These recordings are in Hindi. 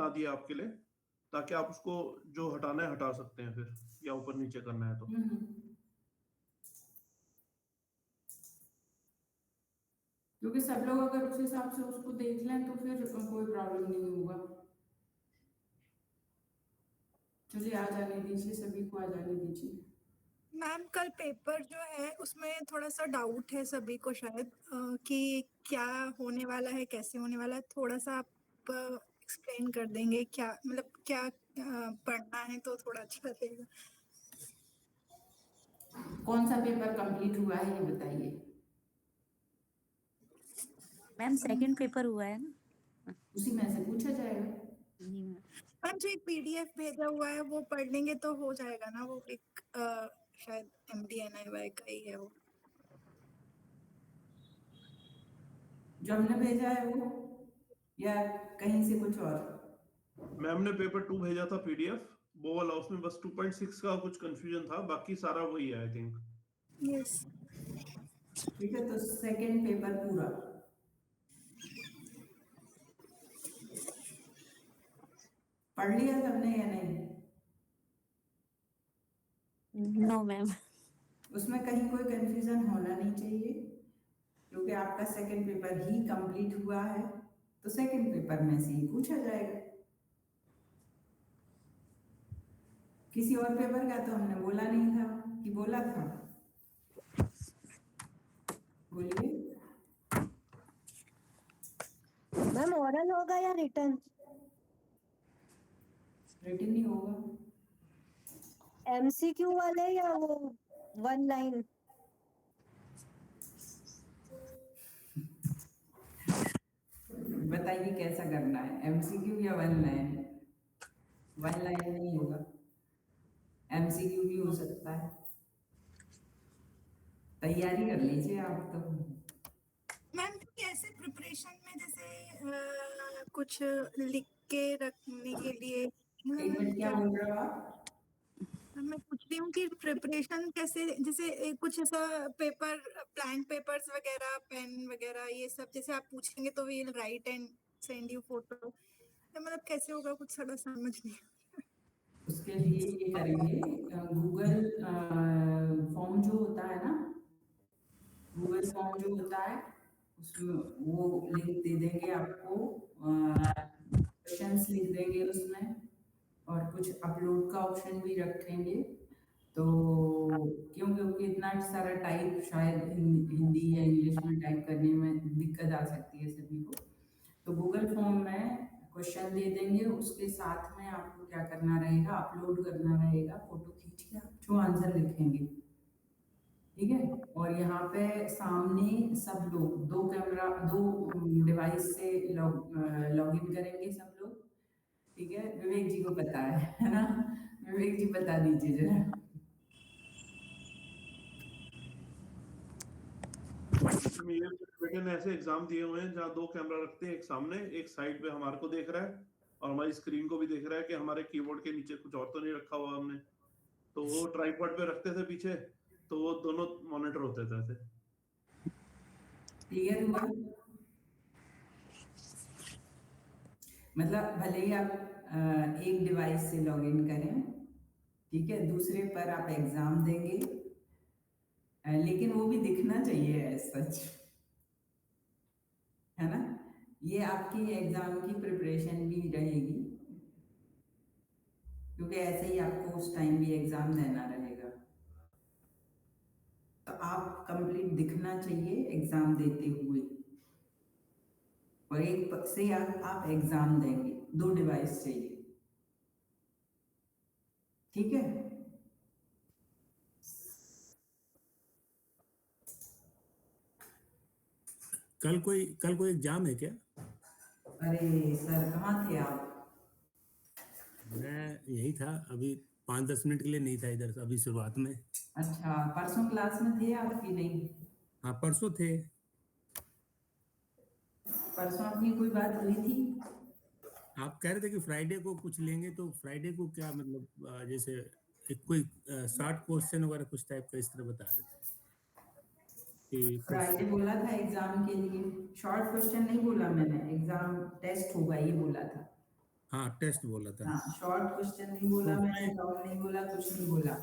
बना दिया आपके लिए, ताकि आप उसको जो हटाना है हटा सकते हैं फिर, या ऊपर नीचे करना है तो। क्योंकि सब लोग अगर उस हिसाब से उसको देख लें तो फिर कोई प्रॉब्लम नहीं होगा। चलिए आ जाने दीजिए, सभी को आ जाने दीजिए। मैम कल पेपर जो है उसमें थोड़ा सा डाउट है सभी को शायद कि क्या होने वाला है, कैसे होने वाला है, थोड़ा सा आप एक्सप्लेन कर देंगे क्या, मतलब क्या पढ़ना है तो थोड़ा अच्छा रहेगा। कौन सा पेपर कंप्लीट हुआ है ये बताइए। मैम सेकंड पेपर हुआ है ना, उसी में से पूछा जाएगा। जी मैम। मैम जो एक पीडीएफ भेजा हुआ है वो पढ़ लेंगे तो हो जाएगा ना, वो एक शायद MD-NIY का ही है वो। जो हमने भेजा है वो, या कहीं से कुछ और? मैम ने पेपर 2 भेजा था PDF, वो वाला, उसमें बस 2.6 का कुछ कंफ्यूजन था, बाकी सारा वही है आई थिंक। यस। ठीक है, तो सेकंड पेपर पूरा पढ़ लिया सबने या नहीं? No ma'am. उसमें कहीं कोई कंफ्यूजन होना नहीं चाहिए, क्योंकि आपका सेकंड पेपर ही कंप्लीट हुआ है, तो सेकंड पेपर में से ही पूछा जाएगा। किसी और पेपर का तो हमने बोला नहीं था कि बोला था? बोलिए मैम ओरल होगा या रिटर्न? रिटन ही होगा। MCQ वाले या वो 1 लाइन? बताइए कैसा करना है, MCQ या 1 लाइन? 1 लाइन नहीं होगा, MCQ भी हो सकता है। तैयारी कर लीजिए आप तो। मैम कैसे प्रिपरेशन में जैसे कुछ लिख के रखने के लिए, एक मिनट, क्या बोल रहे हो आप? मैं पूछ रही हूँ कि प्रिपरेशन कैसे, जैसे कुछ ऐसा पेपर, ब्लैंक पेपर्स वगैरह, पेन वगैरह, ये सब जैसे आप पूछेंगे तो we'll write and send you photo, मतलब कैसे होगा, कुछ थोड़ा समझ नहीं। उसके लिए ये करेंगे, गूगल फॉर्म जो होता है ना, गूगल फॉर्म जो होता है उसमें वो लिंक दे देंगे आपको, क्वेश्चंस लिख देंगे उसमें, और कुछ अपलोड का ऑप्शन भी रखेंगे। तो क्योंकि इतना सारा टाइप शायद हिंदी या इंग्लिश में टाइप करने में दिक्कत आ सकती है सभी को, तो गूगल फॉर्म में क्वेश्चन दे देंगे, उसके साथ में आपको क्या करना रहेगा, अपलोड करना रहेगा, फोटो खींच के आप जो आंसर लिखेंगे, ठीक है। और यहाँ पे सामने सब लोग दो डिवाइस से लॉग इन करेंगे सब लोग, ठीक है। विवेक जी को पता है ना, विवेक जी बता दीजिए जरा। मेरे बेटे ने ऐसे एग्जाम दिए हुए हैं जहाँ 2 कैमरा रखते हैं, एक सामने एक साइड पे हमारे को देख रहा है, और हमारी स्क्रीन को भी देख रहा है कि हमारे कीबोर्ड के नीचे कुछ और तो नहीं रखा हुआ हमने। तो वो ट्राइपॉड पे रखते थे पीछे, तो वो दोनों मॉनिटर होते थे ऐसे। क्लियर हुआ? मतलब भले ही आप एक डिवाइस से लॉग इन करें, ठीक है, दूसरे पर आप एग्जाम देंगे, लेकिन वो भी दिखना चाहिए सच, है ना। ये आपकी एग्जाम की प्रिपरेशन भी रहेगी, क्योंकि ऐसे ही आपको उस टाइम भी एग्जाम देना रहेगा, तो आप कंप्लीट दिखना चाहिए एग्जाम देते हुए, और एक से आप एग्जाम देंगे, 2 डिवाइस चाहिए, ठीक है। कल कोई एग्जाम है क्या? अरे सर कहाँ थे आप? मैं यही था, अभी 5-10 मिनट के लिए नहीं था इधर, अभी शुरुआत में। अच्छा, परसों क्लास में थे आप कि नहीं? हाँ परसों थे। परसों अपनी कोई बात हुई थी? आप कह रहे थे कि फ्राइडे को कुछ लेंगे, तो फ्राइडे को क्या मतलब, जैसे एक कोई शॉर्ट क्वेश्चन वगैरह कुछ टाइप का इस तरह बता रहे थे कि फ्राइडे बोला था एग्जाम के लिए, शॉर्ट क्वेश्चन नहीं बोला मैंने, एग्जाम टेस्ट होगा ये बोला था। हाँ टेस्ट बोला था। हाँ, शॉर्ट क्वेश्चन नहीं बोला तो मैंने, लॉन्ग नहीं बोला, कुछ नहीं बोला।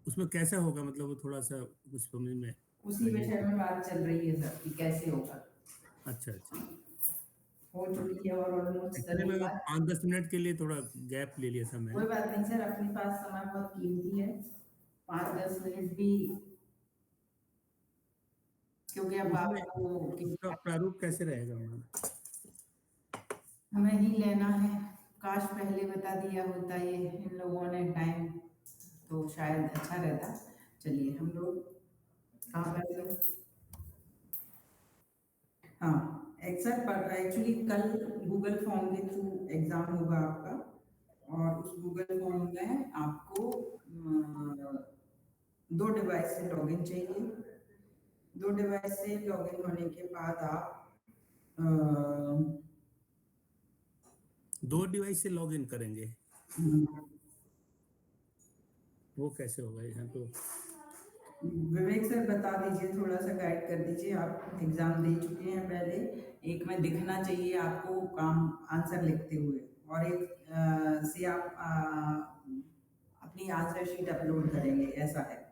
उसमें कैसा होगा, मतलब वो थोड़ा सा कुछ समझ में उसी विषय में बात चल रही है सर कि कैसे होगा। अच्छा अच्छा। हो चुकी है और ऑलमोस्ट एक्चुअली सभी मैं बात। 5-10 मिनट के लिए थोड़ा गैप ले लिया था कोई मैंने। बात नहीं सर, अपने पास समय बहुत कीमती है, 5-10 मिनट भी, क्योंकि अब उसमें आपको उसका प्रारूप कैसे रहेगा मैम? हमें ही लेना है। काश पहले बता दिया होता ये इन लोगों ने टाइम, तो शायद अच्छा रहता। चलिए हम लोग कहाँ पर थे? हाँ, एक्सेल पर एक्चुअली कल गूगल फॉर्म के थ्रू एग्जाम होगा आपका, और उस गूगल फॉर्म में आपको 2 डिवाइस से लॉगिन चाहिए। 2 डिवाइस से लॉगिन होने के बाद आप 2 डिवाइस से लॉग इन करेंगे, वो कैसे होगा यहाँ तो? विवेक सर बता दीजिए, थोड़ा सा गाइड कर दीजिए। आप एग्जाम दे चुके हैं पहले, एक में दिखना चाहिए आपको काम आंसर लिखते हुए, और एक से आप अपनी आंसर शीट अपलोड करेंगे, ऐसा है।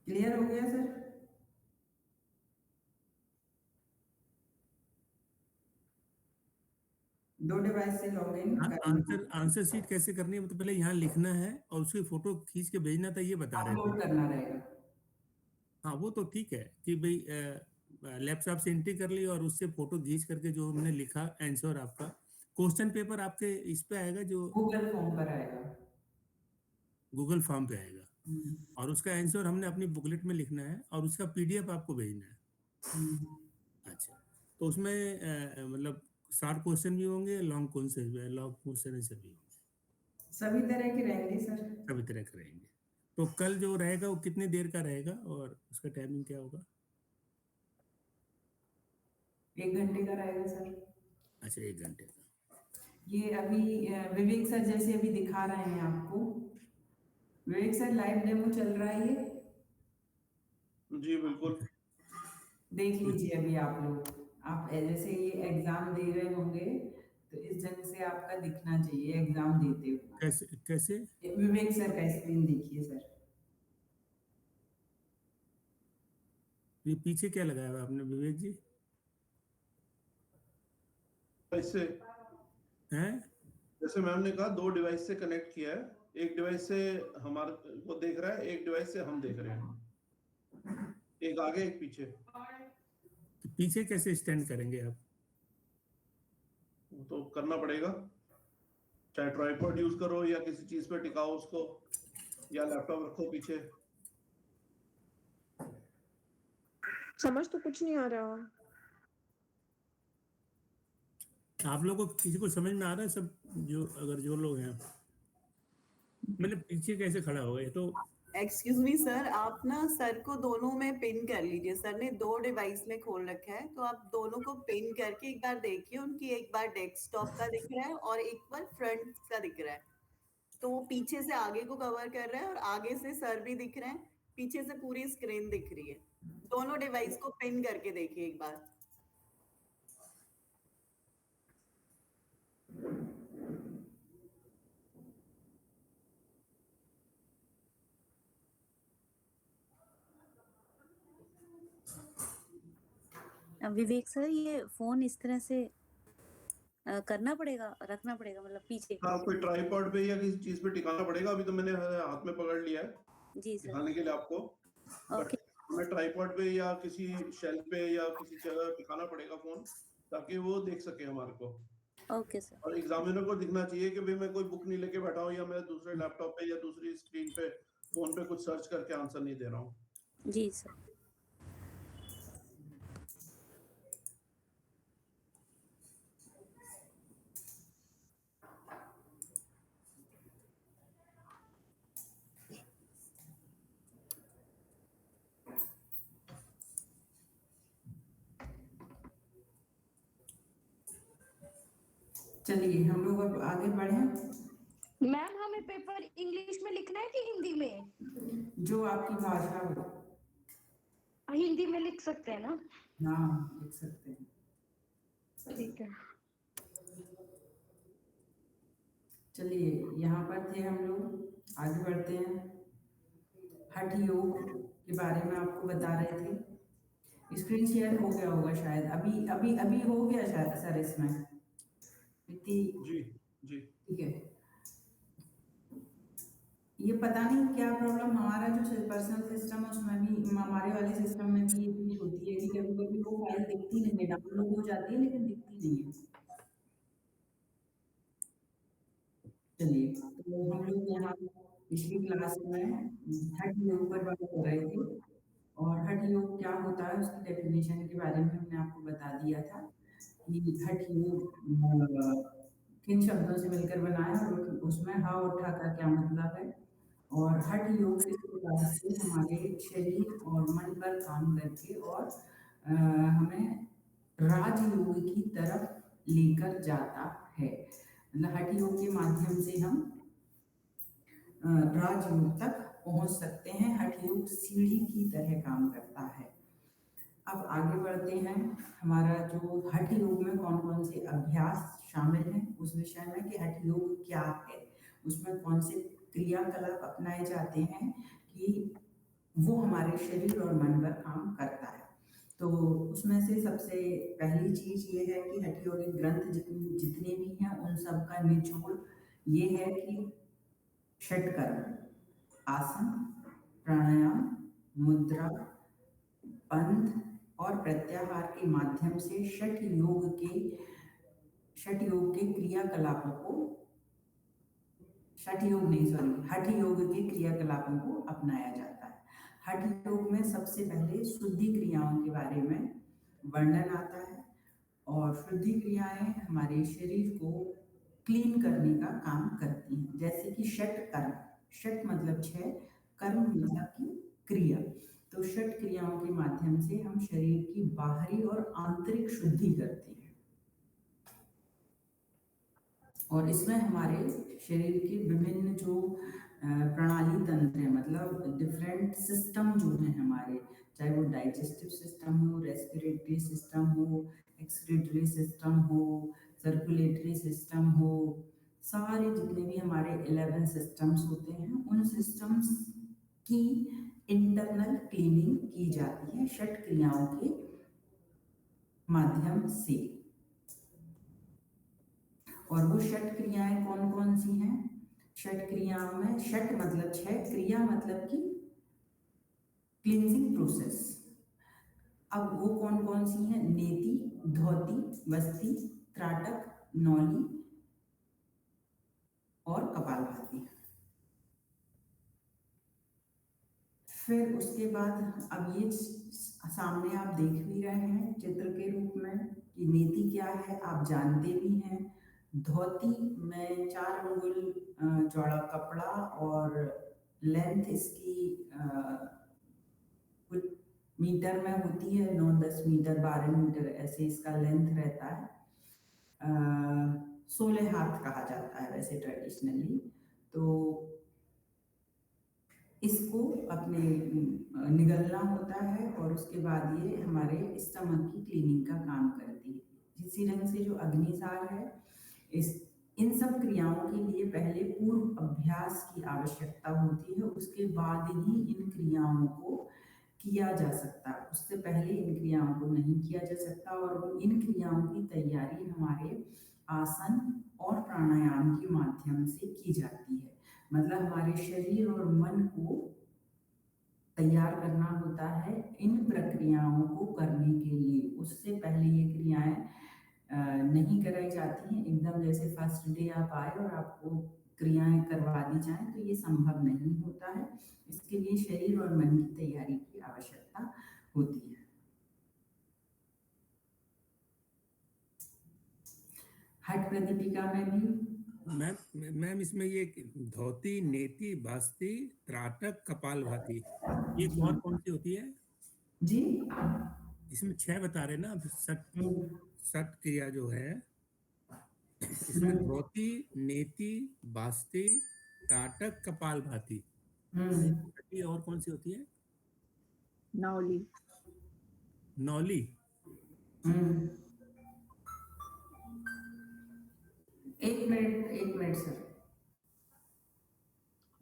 क्लियर हो गया सर? दो डिवाइस से लॉगिन आंसर आंसर शीट कैसे करनी है, मतलब पहले यहाँ लिखना है और उसकी फोटो खींच के भेजना था, ये बता रहे थे। अपलोड करना रहेगा। हाँ वो तो ठीक है कि भाई लैपटॉप से एंट्री कर ली और उससे फोटो खींच करके जो हमने लिखा आंसर आपका, क्वेश्चन पेपर आपके इस पे आएगा जो गूगल फॉर्म पर आएगा, गूगल फॉर्म पे आएगा, और उसका आंसर हमने अपनी बुकलेट में लिखना है और उसका पीडीएफ आपको भेजना है। अच्छा, तो उसमें मतलब शॉर्ट क्वेश्चन भी होंगे, लॉन्ग क्वेश्चन भी, लॉन्ग क्वेश्चन ऐसे भी होंगे, सभी तरह के रहेंगे सर। सभी तरह के रहेंगे। तो कल जो रहेगा वो कितनी देर का रहेगा और उसका टाइमिंग क्या होगा? 1 घंटे का रहेगा सर। अच्छा, 1 घंटे का। ये अभी विवेक सर जैसे अभी दिखा रहे हैं आपको, विवेक सर लाइव डेमो चल रहा है ये, जी बिल्कुल। देख लीजिए अभी आप लोग। आप जैसे ये एग्जाम दे रहे होंगे तो इस ढंग से आपका दिखना चाहिए एग्जाम देते हुए। कैसे कैसे? विवेक सर का स्क्रीन देखिए सर। ये पीछे क्या लगाया हुआ आपने विवेक जी? ऐसे हैं? जैसे मैम ने कहा 2 डिवाइस से कनेक्ट किया है, एक डिवाइस से हमारे को देख रहा है, एक डिवाइस से हम देख रहे हैं, एक आगे एक पीछे। तो पीछे कैसे स्टैंड करेंगे आप? वो तो करना पड़ेगा, चाहे ट्राइपॉड यूज करो या किसी चीज पे टिकाओ उसको, या लैपटॉप रखो पीछे। समझ तो कुछ नहीं आ रहा। आप लोगों को किसी को समझ में आ रहा है सब? जो अगर जो लोग हैं, मतलब पीछे कैसे खड़ा होगा ये तो? एक्सक्यूज मी सर, आप ना सर को दोनों में पिन कर लीजिए। सर ने 2 डिवाइस में खोल रखा है, तो आप दोनों को पिन करके एक बार देखिए। उनकी एक बार डेस्कटॉप का दिख रहा है और एक बार फ्रंट का दिख रहा है। तो वो पीछे से आगे को कवर कर रहा है और आगे से सर भी दिख रहे हैं, पीछे से पूरी स्क्रीन दिख रही है। दोनों डिवाइस को पिन करके देखिए एक बार। विवेक सर, ये फोन इस तरह से करना पड़ेगा, रखना पड़ेगा, मतलब पीछे? हाँ, कोई ट्राइपॉड पे या किसी चीज पे टिकाना पड़ेगा। अभी तो मैंने हाथ में पकड़ लिया है जी सर। दिखाने के लिए आपको, बट हमें ट्राइपॉड पे या किसी शेल्फ पे या किसी जगह टिकाना पड़ेगा फोन, ताकि वो देख सके हमारे को। Okay sir. और एग्जामिनर को दिखना चाहिए कि भाई मैं कोई बुक नहीं लेके बैठा हूँ या मैं दूसरे लैपटॉप पे या दूसरी स्क्रीन पे फोन पे कुछ सर्च करके आंसर नहीं दे रहा हूँ। जी सर। चलिए हम लोग अब आगे बढ़े। मैम हमें पेपर इंग्लिश में लिखना है कि हिंदी में? जो आपकी भाषा हो। हिंदी में लिख सकते हैं ना? हाँ, लिख सकते हैं। ठीक है। चलिए, यहाँ पर थे हम लोग, आगे बढ़ते हैं। हठ योग के बारे में आपको बता रहे थे। स्क्रीन शेयर हो गया होगा शायद, अभी अभी अभी हो गया शायद सर इसमें इतनी। जी जी ठीक है। ये पता नहीं क्या प्रॉब्लम, हमारा जो पर्सनल सिस्टम है उसमें भी, हमारे वाले सिस्टम में भी ये चीज होती है कि कभी कभी वो फाइल दिखती नहीं है, डाउनलोड हो जाती है लेकिन दिखती नहीं है। चलिए, तो हम लोग यहाँ पिछली क्लास में हठ योग पर बात कर रहे थे, और हठ योग क्या होता है उसकी डेफिनेशन के बारे में हमने आपको बता दिया था कि हठ योग किन शब्दों से मिलकर बना है और उसमें हा और ठा का क्या मतलब है, और हठ योग किस प्रकार से हमारे शरीर और मन पर काम करके और हमें राजयोग की तरफ लेकर जाता है। मतलब हठ योग के माध्यम से हम राजयोग तक पहुंच सकते हैं। हठ योग सीढ़ी की तरह काम करता है। अब आगे बढ़ते हैं, हमारा जो हठ योग में कौन कौन से अभ्यास शामिल हैं उस विषय में, कि हठ योग क्या है, उसमें कौन से क्रियाकलाप अपनाए जाते हैं कि वो हमारे शरीर और मन पर काम करता है। तो उसमें से सबसे पहली चीज ये है कि हठ योगिक ग्रंथ जितने भी हैं उन सब का निचोड़ ये है कि षटकर्म, आसन, प्राणायाम, मुद्रा, बंध और प्रत्याहार के माध्यम से षट योग के क्रियाकलापों को, हठ योग के क्रियाकलापों को अपनाया जाता है। हठ योग में सबसे पहले शुद्धि क्रियाओं के बारे में वर्णन आता है, और शुद्धि क्रियाएं हमारे शरीर को क्लीन करने का काम करती हैं। जैसे कि षट कर्म, षट मतलब 6, कर्म मतलब की क्रिया, तो षट क्रियाओं के माध्यम से हम शरीर की बाहरी और आंतरिक शुद्धि करते हैं, और इसमें हमारे शरीर के विभिन्न जो प्रणाली तंत्र है, मतलब डिफरेंट सिस्टम जो है हमारे, चाहे वो डाइजेस्टिव सिस्टम हो, रेस्पिरेटरी सिस्टम हो, एक्सक्रीटरी सिस्टम हो, सर्कुलेटरी सिस्टम हो, सारे जितने भी हमारे 11 सिस्टम्स होते हैं उन सिस्टम्स की इंटरनल क्लीनिंग की जाती है षट क्रियाओं के माध्यम से। और वो षट क्रियाएं कौन कौन सी हैं? षट क्रियाओं में षट मतलब 6, क्रिया मतलब की क्लींजिंग प्रोसेस। अब वो कौन कौन सी हैं? नेति, धौति, वस्ति, त्राटक, नौली और कपालभाति। फिर उसके बाद अब ये सामने आप देख भी रहे हैं चित्र के रूप में कि नेति क्या है, आप जानते भी हैं। धोती में 4 अंगुल चौड़ा कपड़ा और लेंथ इसकी कुछ मीटर में होती है, 9-10 मीटर, 12 मीटर ऐसे इसका लेंथ रहता है। 16 हाथ कहा जाता है वैसे ट्रेडिशनली। तो इसको अपने निगलना होता है और उसके बाद ये हमारे स्टमक की क्लीनिंग का काम करती है। इसी रंग से जो अग्निसार है, इन सब क्रियाओं के लिए पहले पूर्व अभ्यास की आवश्यकता होती है, उसके बाद ही इन क्रियाओं को किया जा सकता है। उससे पहले इन क्रियाओं को नहीं किया जा सकता, और इन क्रियाओं की तैयारी हमारे आसन और प्राणायाम के माध्यम से की जाती है। मतलब हमारे शरीर और मन को तैयार करना होता है इन प्रक्रियाओं को करने के लिए। उससे पहले ये क्रियाएं नहीं कराई जाती हैं। एकदम जैसे फर्स्ट डे आप आए और आपको क्रियाएं करवा दी जाएं तो ये संभव नहीं होता है। इसके लिए शरीर और मन की तैयारी की आवश्यकता होती है। हठ प्रदीपिका में भी मैम इसमें ये धोती, नेति, बास्ति, त्राटक, कपालभाति, ये और कौन सी होती है जी? इसमें 6 बता रहे ना आप, सट क्रिया जो है इसमें धोती, नेति, बास्ति, त्राटक, कपालभाति, और कौन सी होती है? नौली। नौली। एक मिनट सर।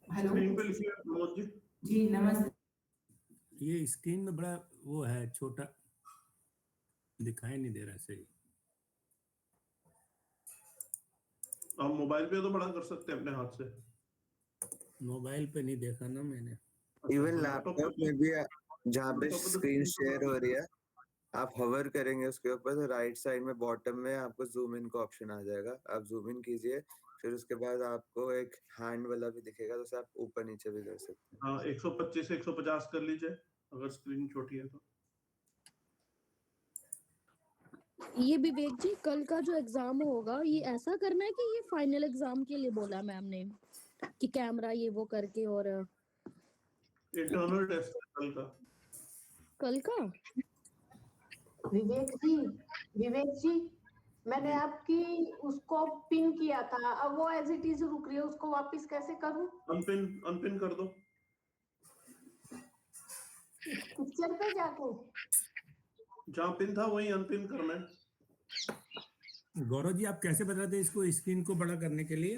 हेलो स्क्रीन पे लिखिए प्रमोद जी। जी नमस्ते। ये स्क्रीन में बड़ा वो है, छोटा दिखाई नहीं दे रहा सही। आप मोबाइल पे तो बड़ा कर सकते हैं अपने हाथ से। मोबाइल पे नहीं देखा ना मैंने। इवन लैपटॉप लैपटॉप में भी जहाँ पे लैपटॉप पे तो स्क्रीन शेयर हो बड़ा रही है, आप हवर करेंगे उसके ऊपर तो राइट साइड में बॉटम में आपको जूम इन का ऑप्शन आ जाएगा। आप जूम इन कीजिए, फिर उसके बाद आपको एक हैंड वाला भी दिखेगा, तो उसे आप ऊपर नीचे भी कर सकते हैं। हाँ 125 से 150 कर लीजिए अगर स्क्रीन छोटी है तो। ये विवेक जी, कल का जो एग्जाम होगा ये ऐसा करना है कि ये फाइनल एग्जाम के लिए बोला मैम ने कि कैमरा ये वो करके, और इंटरनल टेस्ट है कल का। विवेक जी मैंने आपकी उसको पिन किया था, अब वो एज इट इज रुक रही है, उसको वापस कैसे करूं? अनपिन कर दो पिक्चर पे जाके। जहाँ पिन था वही अनपिन करना है। गौरव जी आप कैसे बताते हैं इसको स्क्रीन को बड़ा करने के लिए?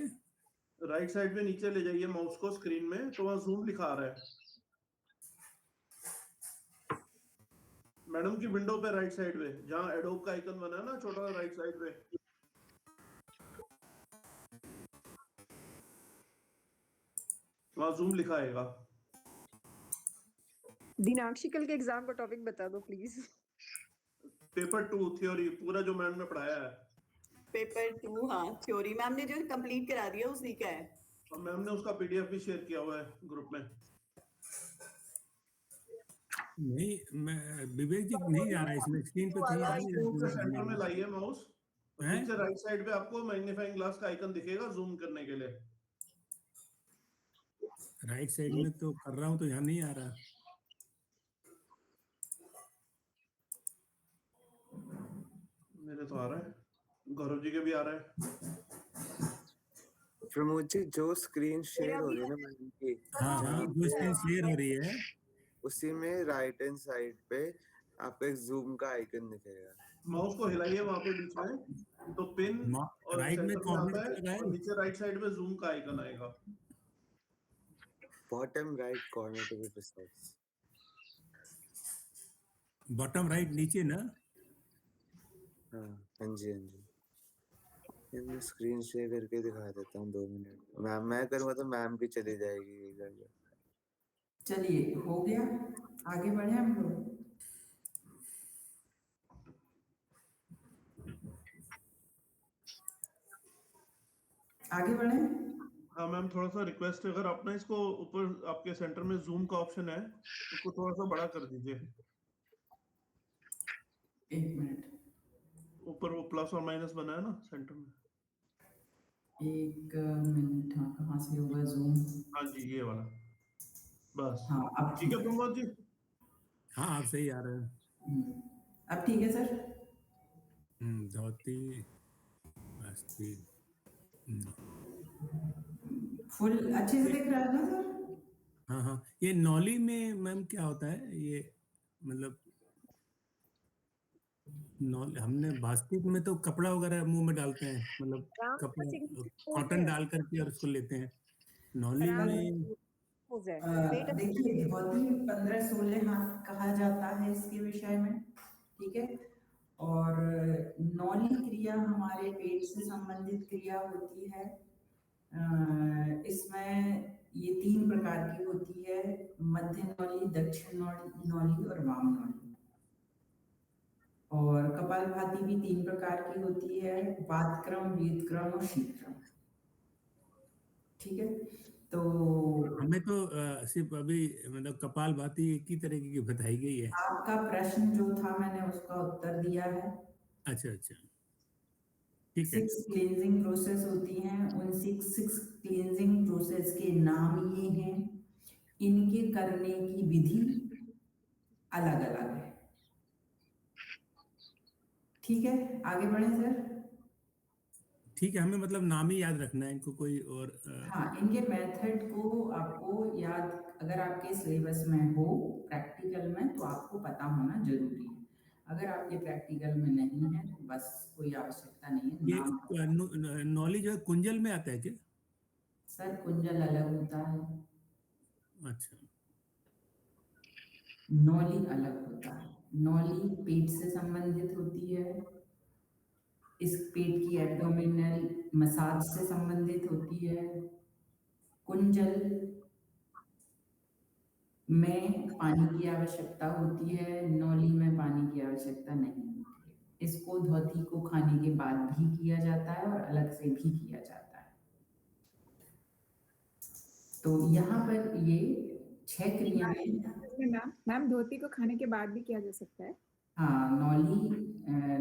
राइट साइड में नीचे ले जाइए माउस को स्क्रीन में, तो वहाँ जूम लिखा आ रहा है मैडम की विंडो पे राइट साइड में, जहाँ एडोब का आइकन बना है ना छोटा राइट साइड पे, वहाँ जूम लिखा आएगा। दिनांशी कल के एग्जाम का टॉपिक बता दो प्लीज। पेपर 2 थ्योरी पूरा जो मैम ने पढ़ाया है। पेपर 2 हाँ थ्योरी मैम ने जो कंप्लीट करा दिया उसी का है, और मैम ने उसका पीडीएफ भी शेयर किया हुआ है ग्रुप में। नहीं, मैं विवेक जी नहीं आ रहा है इसमें, स्क्रीन पे कहीं आ नहीं रहा। सेंटर में लाइए माउस, नीचे राइट साइड पे आपको मैग्नीफाइंग ग्लास का आइकन दिखेगा जूम करने के लिए। राइट साइड में तो कर रहा हूँ तो यहाँ नहीं आ रहा। मेरे तो आ रहा है, गौरव जी के भी आ रहा है। प्रमोद जी जो स्क्रीन शेयर हो रही है ना मैम की, हाँ जो स्क्रीन शेयर हो रही है उसी में राइट हैंड साइड पे आपको एक जूम का आइकन दिखेगा। माउस को हिलाइए वहां पे बीच में, तो पिन और राइट में सेंटर में आता है, कॉर्नर और नीचे राइट साइड में जूम का आइकन आएगा। Bottom right corner to be precise. Bottom right नीचे ना। हाँ जी मैं स्क्रीन शेयर करके दिखा देता हूँ 2 मिनट। मैम मैं करूँगा तो मैम भी चली जाएगी इधर। चलिए हो गया, आगे बढ़े हम लोग। आगे बढ़े। हाँ मैम थोड़ा सा रिक्वेस्ट है, अगर आप ना इसको ऊपर आपके सेंटर में जूम का ऑप्शन है उसको थोड़ा सा बड़ा कर दीजिए। 1 मिनट, ऊपर वो प्लस और माइनस बना है ना सेंटर में। 1 मिनट। हाँ कहाँ से होगा जूम? हाँ जी ये वाला बस। हाँ अब ठीक है प्रमोद जी। हाँ आप सही आ रहे हैं। अब ठीक है सर। धोती आस्तीन फुल अच्छे से दिख रहा है ना सर? हाँ ये नॉली में मैम क्या होता है ये, मतलब हमने बास्केट में तो कपड़ा वगैरह मुंह में डालते हैं, मतलब कपड़ा कॉटन डाल करके और उसको लेते हैं। नॉली में देखिए धोती 15-16 हाथ कहा जाता है इसके विषय में, ठीक है। और नौली क्रिया हमारे पेट से संबंधित क्रिया होती है। इसमें ये 3 प्रकार की होती है, मध्य नौली, दक्षिण नौली और वाम नौली। और कपालभाति भी 3 प्रकार की होती है, वातक्रम, वेदक्रम और शीतक्रम, ठीक है। तो हमें तो सिर्फ अभी मतलब कपालभाति एक ही तरीके की बताई गई है। आपका प्रश्न जो था मैंने उसका उत्तर दिया है। अच्छा ठीक है। 6 क्लींजिंग प्रोसेस होती हैं, उन 6 क्लींजिंग प्रोसेस के नाम ये हैं, इनके करने की विधि अलग अलग है, ठीक है। आगे बढ़े सर। ठीक है, हमें मतलब नाम ही याद रखना है इनको, कोई और हाँ इनके मेथड को आपको याद, अगर आपके सिलेबस में हो प्रैक्टिकल में तो आपको पता होना जरूरी है। अगर आपके प्रैक्टिकल में नहीं है तो बस कोई आवश्यकता नहीं है। ये नॉलेज है कुंजल में आता है क्या? सर कुंजल अलग होता है, अच्छा, नौली अलग होता है। नौली पेट से संबंधित होती है, इस पेट की एब्डोमिनल मसाज से संबंधित होती है। कुंजल में पानी की आवश्यकता होती है, नौली में पानी की आवश्यकता नहीं होती है। इसको धोती को खाने के बाद भी किया जाता है और अलग से भी किया जाता है। तो यहाँ पर ये 6 क्रियाएं। मैम धोती को खाने के बाद भी किया जा सकता है? हाँ, नौली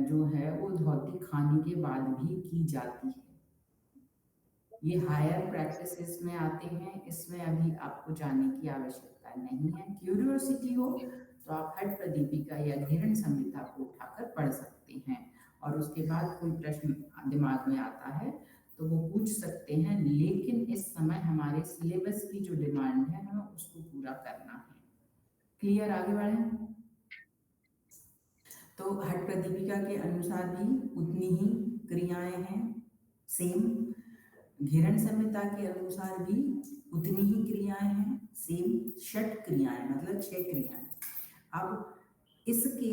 जो है वो धोती खाने के बाद भी की जाती है। ये हायर प्रैक्टिसेस में आते हैं, इसमें अभी आपको जाने की आवश्यकता नहीं है। क्यूरियोसिटी हो तो आप हठ प्रदीपिका या घिरण संहिता को उठाकर पढ़ सकते हैं और उसके बाद कोई प्रश्न दिमाग में आता है तो वो पूछ सकते हैं, लेकिन इस समय हमारे सिलेबस की जो डिमांड है हमें उसको पूरा करना है। क्लियर? आगे बढ़ें। तो हठ प्रदीपिका के अनुसार भी उतनी ही क्रियाएं हैं, सेम। घिरण संहिता के अनुसार भी उतनी ही क्रियाएं हैं, सेम। 6 क्रियाएं मतलब 6 क्रियाएं। अब इसके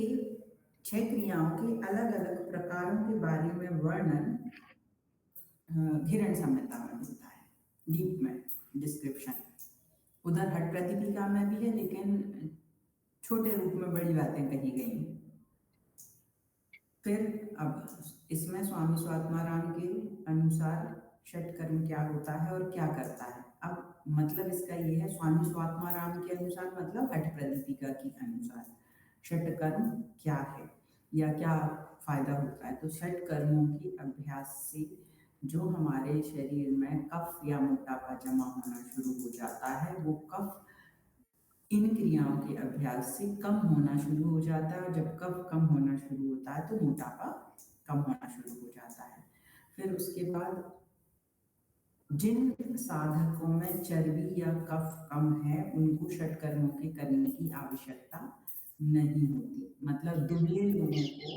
6 क्रियाओं के अलग अलग प्रकारों के बारे में वर्णन घिरण संहिता में मिलता है, डीप में डिस्क्रिप्शन। उधर हठ प्रदीपिका में भी है, लेकिन छोटे रूप में बड़ी बातें कही गई हैं। फिर अब इसमें स्वामी स्वात्माराम के अनुसार षटकर्म क्या होता है और क्या करता है। अब मतलब इसका ये है, स्वामी स्वात्माराम के अनुसार मतलब हठ प्रदीपिका के अनुसार षटकर्म क्या है या क्या फायदा होता है। तो षटकर्मों के अभ्यास से जो हमारे शरीर में कफ या मोटापा जमा होना शुरू हो जाता है, वो कफ इन क्रियाओं के अभ्यास से कम होना शुरू हो जाता है और जब कफ कम होना शुरू होता है तो मोटापा कम होना शुरू हो जाता है। फिर उसके बाद जिन साधकों में चर्बी या कफ कम है उनको षटकर्मों के करने की आवश्यकता नहीं होती। मतलब दुबले लोगों को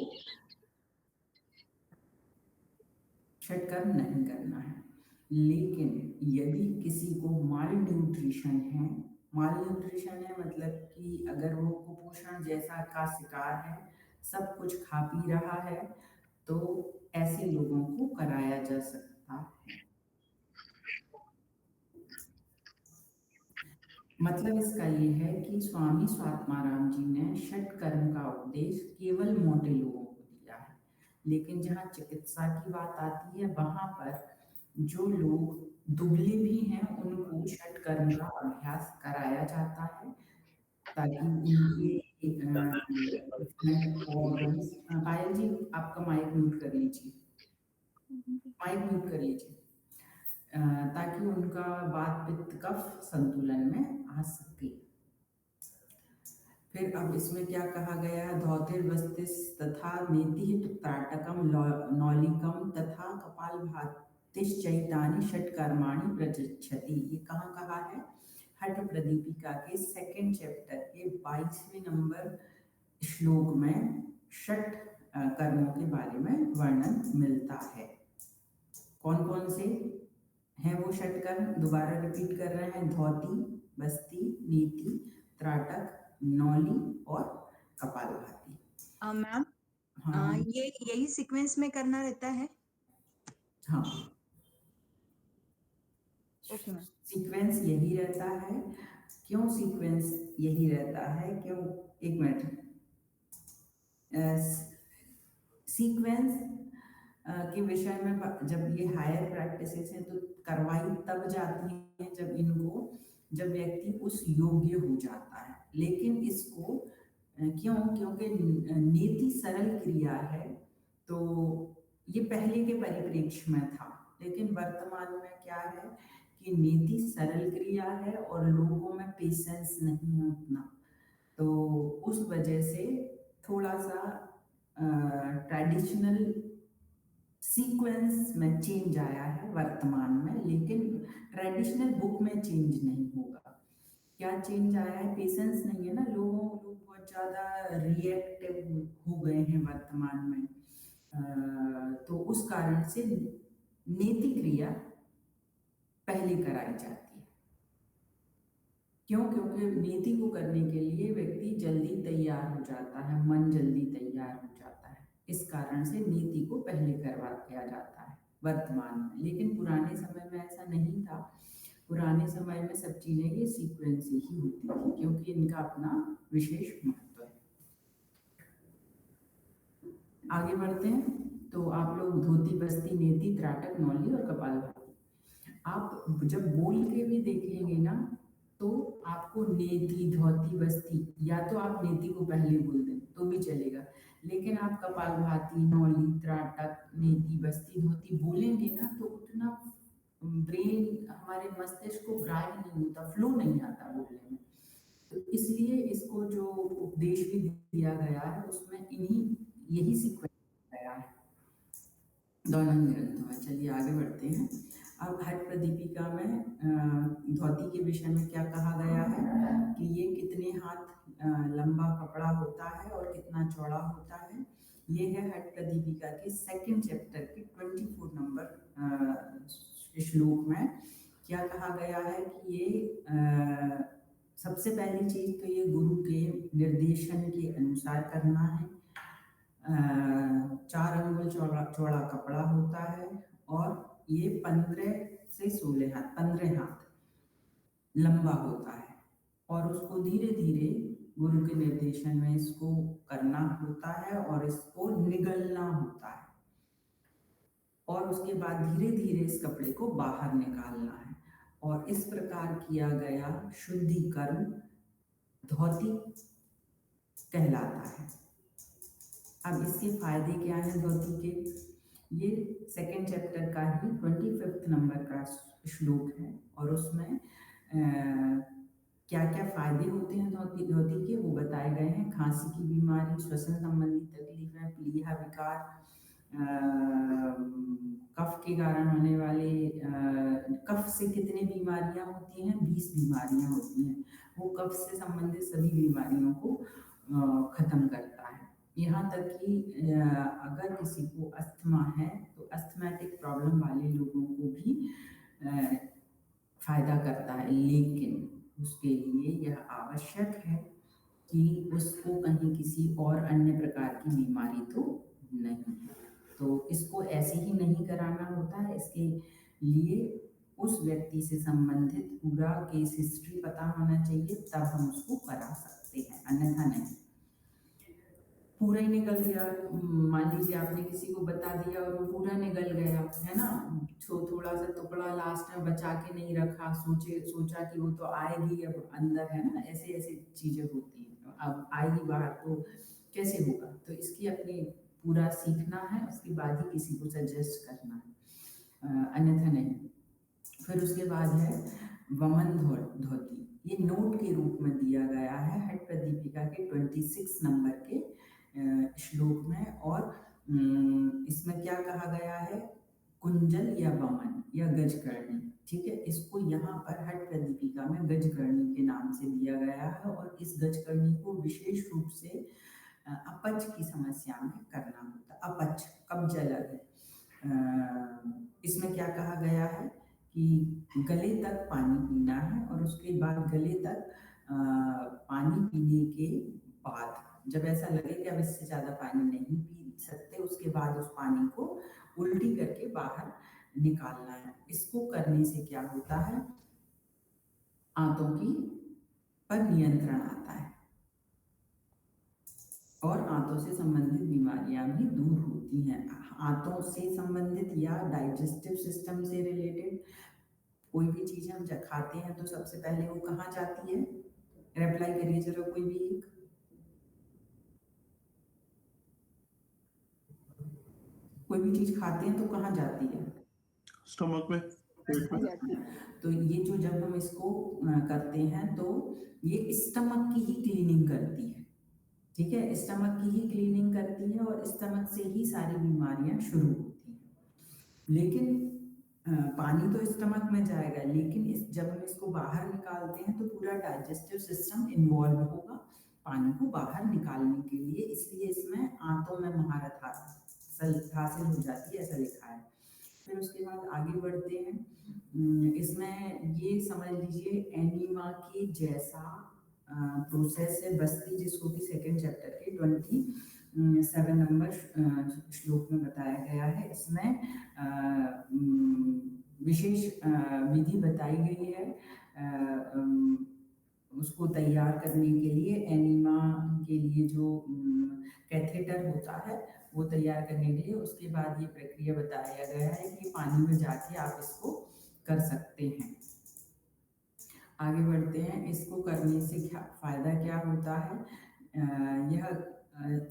षटकर्म नहीं करना है। लेकिन यदि किसी को माल न्यूट्रिशन है मतलब कि अगर वो कुपोषण जैसा का शिकार है, सब कुछ खा पी रहा है, तो ऐसे लोगों को कराया जा सकता है। मतलब इसका ये है कि स्वामी स्वात्माराम जी ने षटकर्म का उपदेश केवल मोटे लोगों को दिया है, लेकिन जहाँ चिकित्सा की बात आती है वहां पर जो लोग दुबले भी हैं उनको षटकर्म का अभ्यास कराया जाता है ताकि उनके पायल जी आपका माइक म्यूट कर लीजिए, ताकि उनका वात पित्त कफ संतुलन में आ सके। फिर अब इसमें क्या कहा गया है, धौतिर्वस्तिस तथा नेतिहित त्राटकम नौलिकम तथा कपालभातिश्चैतानि षट्कर्माणि प्रचक्षति। ये कहाँ कहा है? हठ प्रदीपिका के 2nd चैप्टर के 22वें नंबर श्लोक में षट कर्मों के बारे में वर्णन मिलता है। कौन कौन से हैं वो षटकर्म? दोबारा रिपीट कर रहे हैं, धौती, बस्ती, नीति, त्राटक, नौली और कपालभाति। मैम, हाँ, ये यही सीक्वेंस में करना रहता है? हाँ, ओके मैम। सीक्वेंस यही रहता है। क्यों सीक्वेंस यही रहता है? क्यों, एक मिनट, सीक्वेंस के विषय में जब ये हायर प्रैक्टिसेस हैं तो करवाई तब जाती है जब व्यक्ति उस योग्य हो जाता है। लेकिन इसको क्योंकि नीति सरल क्रिया है तो ये पहले के परिप्रेक्ष्य में था, लेकिन वर्तमान में क्या है कि नीति सरल क्रिया है और लोगों में पेशेंस नहीं है उतना, तो उस वजह से थोड़ा सा ट्रेडिशनल सीक्वेंस में चेंज आया है वर्तमान में, लेकिन ट्रेडिशनल बुक में चेंज नहीं होगा। क्या चेंज आया है? पेशेंस नहीं है ना, लोग बहुत ज़्यादा रिएक्टिव हो गए हैं वर्तमान में, तो उस कारण से नेति क्रिया पहले कराई जाती है। क्यों? क्योंकि नेति को करने के लिए व्यक्ति जल्दी तैयार हो जाता है, मन जल्दी तैयार हो जाता है, इस कारण से नेति को पहले किया जाता है वर्तमान में। लेकिन पुराने समय में ऐसा नहीं था। पुराने समय में सब चीज़ें ये सीक्वेंस से ही होती थी, क्योंकि इनका अपना विशेष महत्व है। आगे बढ़ते हैं। तो आप लोग धोती, बस्ती, नेति, त्राटक, नौली और कपालभाति, आप जब बोल के भी देखेंगे ना तो आपको नेति, धोती, बस्ती, या तो आप नेति को पहले बोल दें तो भी चलेगा, लेकिन आप कपालभाति, नौली, त्राटक, नेति, बस्ती, धोती बोलेंगे ना तो उतना ब्रेन, हमारे मस्तिष्क को ग्राह्य नहीं होता, फ्लो नहीं आता बोलने में। तो इसलिए इसको जो उपदेश भी दिया गया है उसमें यही सीक्वेंस गया है दोनों ग्रंथों में। चलिए आगे बढ़ते हैं। अब हठ प्रदीपिका में धोती के विषय में क्या कहा गया है कि ये कितने हाथ लंबा कपड़ा होता है और कितना चौड़ा होता है। ये है हठ प्रदीपिका के 2nd चैप्टर के 24 नंबर श्लोक में क्या कहा गया है कि ये सबसे पहली चीज तो ये गुरु के निर्देशन के अनुसार करना है। 4 अंगुल चौड़ा कपड़ा होता है और ये 15 से 16 हाथ 15 हाथ लंबा होता है, और उसको धीरे धीरे गुरु के निर्देशन में इसको करना होता है और इसको निगलना होता है, और उसके बाद धीरे धीरे इस कपड़े को बाहर निकालना है। और इस प्रकार किया गया शुद्धिकर्म धोती कहलाता है। अब इसके फायदे क्या हैं धोती के? ये 2nd चैप्टर का ही 25th नंबर का श्लोक है, और उसमें क्या क्या फायदे होते हैं धोती के वो बताए गए हैं। खांसी की बीमारी, श्वसन संबंधी तकलीफें, प्लीहा विकार, कफ के कारण होने वाले कफ से कितने बीमारियां होती हैं? 20 बीमारियां होती हैं। वो कफ से संबंधित सभी बीमारियों को खत्म करता है। यहाँ तक कि अगर किसी को अस्थमा है तो अस्थमैटिक प्रॉब्लम वाले लोगों को भी फायदा करता है, लेकिन उसके लिए यह आवश्यक है कि उसको कहीं किसी और अन्य प्रकार की बीमारी तो नहीं है। तो इसको ऐसे ही नहीं कराना होता है, इसके लिए उस व्यक्ति से संबंधित पूरा केस हिस्ट्री पता होना चाहिए, तब हम उसको करा सकते हैं, अन्यथा नहीं। पूरा ही निकल गया, मान लीजिए आपने किसी को बता दिया और वो पूरा निकल गया है ना, थोड़ा सा टुकड़ा लास्ट में बचा के नहीं रखा, सोचा कि वो तो आएगी अब अंदर, है ना, ऐसे ऐसे चीजें होती हैं। अब आएगी बाहर तो कैसे होगा? तो इसकी अपनी पूरा सीखना है, उसके बाद ही किसी को सजेस्ट करना है, अन्यथा नहीं। फिर उसके बाद है वमन धोती। ये नोट के रूप में दिया गया है हठ प्रदीपिका के 26 नंबर के श्लोक में, और इसमें क्या कहा गया है? कुंजल या वमन या गजकर्णी, ठीक है। इसको यहाँ पर हठ प्रदीपिका में गजकर्णी के नाम से दिया गया है, और इस गजकर्णी को विशेष रूप से अपच की समस्या में करना होता है। अपच, कब्ज अलग है। इसमें क्या कहा गया है कि गले तक पानी पीना है, और उसके बाद गले तक पानी पीने के बाद जब ऐसा लगे कि अब इससे ज़्यादा पानी नहीं पी सकते, उसके बाद उस पानी को उल्टी करके बाहर निकालना है। इसको करने से क्या होता है? आंतों की पर नियंत्रण आता है और आंतों से संबंधित बीमारियां भी दूर होती हैं। आंतों से संबंधित या डाइजेस्टिव सिस्टम से रिलेटेड कोई भी चीज हम जब खाते हैं तो सबसे पहले वो कहाँ जाती है? रिप्लाई करिए जरा कोई भी एक। कोई भी चीज खाते हैं तो कहाँ जाती है? स्टमक में, पेट में। तो ये जो जब हम इसको करते हैं तो ये स्टमक की ही क्लीनिंग करती है, ठीक है। स्टमक की ही क्लीनिंग करती है और स्टमक से ही सारी बीमारियां शुरू होती हैं। लेकिन पानी तो स्टमक में जाएगा, लेकिन जब हम इसको बाहर निकालते हैं तो पूरा डाइजेस्टिव सिस्टम इन्वॉल्व होगा पानी को बाहर निकालने के लिए, इसलिए इसमें आंतों में महारत हासिल हो जाती है, ऐसा लिखा है। फिर उसके बाद आगे बढ़ते हैं। इसमें ये समझ लीजिए एनीमा के जैसा प्रोसेस है बस्ती, जिसको कि सेकंड चैप्टर के 27 नंबर श्लोक में बताया गया है। इसमें विशेष विधि बताई गई है उसको तैयार करने के लिए। एनीमा के लिए जो कैथेटर होता है वो तैयार करने के लिए, उसके बाद ये प्रक्रिया बताया गया है कि पानी में जाके आप इसको कर सकते हैं। आगे बढ़ते हैं। इसको करने से क्या फायदा क्या होता है? यह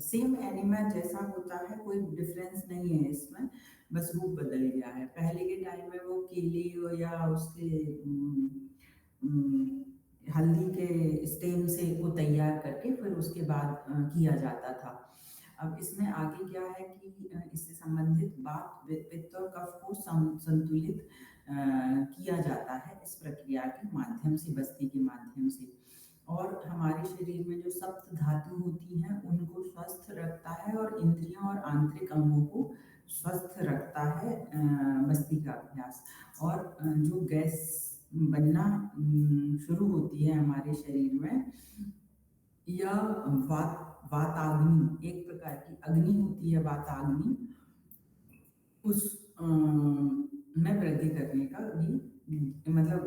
सेम एनीमा जैसा होता है, कोई डिफरेंस नहीं है इसमें, बस रूप बदल गया है। पहले के टाइम में वो केले या उसके हल्दी के स्टेम से वो तैयार करके फिर उसके बाद किया जाता था। अब इसमें आगे क्या है कि इससे संबंधित बात पित्त और कफ को संतुलित किया जाता है इस प्रक्रिया के माध्यम से, बस्ती के माध्यम से। और हमारे शरीर में जो सप्त धातु होती हैं उनको स्वस्थ रखता है और इंद्रियों और आंतरिक अंगों को स्वस्थ रखता है बस्ती का अभ्यास। और जो गैस बनना शुरू होती है हमारे शरीर में, यह वाताग्नि, एक प्रकार की अग्नि होती है वाताग्नि, उस में वृद्धि करने का भी मतलब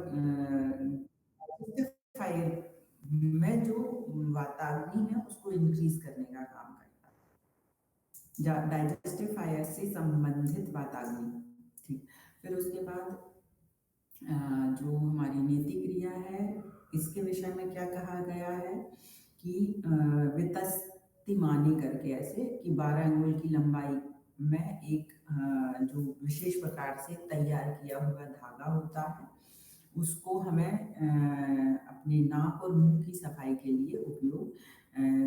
फायर में जो वाताग्नि है उसको इंक्रीज करने का काम करता है, डाइजेस्टिव फायर से संबंधित वाताग्नि। ठीक, फिर उसके बाद जो हमारी नीति क्रिया है इसके विषय में क्या कहा गया है कि वितस्ति माने करके, ऐसे कि 12 अंगुल की लंबाई में एक जो विशेष प्रकार से तैयार किया हुआ धागा होता है, उसको हमें अपने नाक और मुंह की सफाई के लिए उपयोग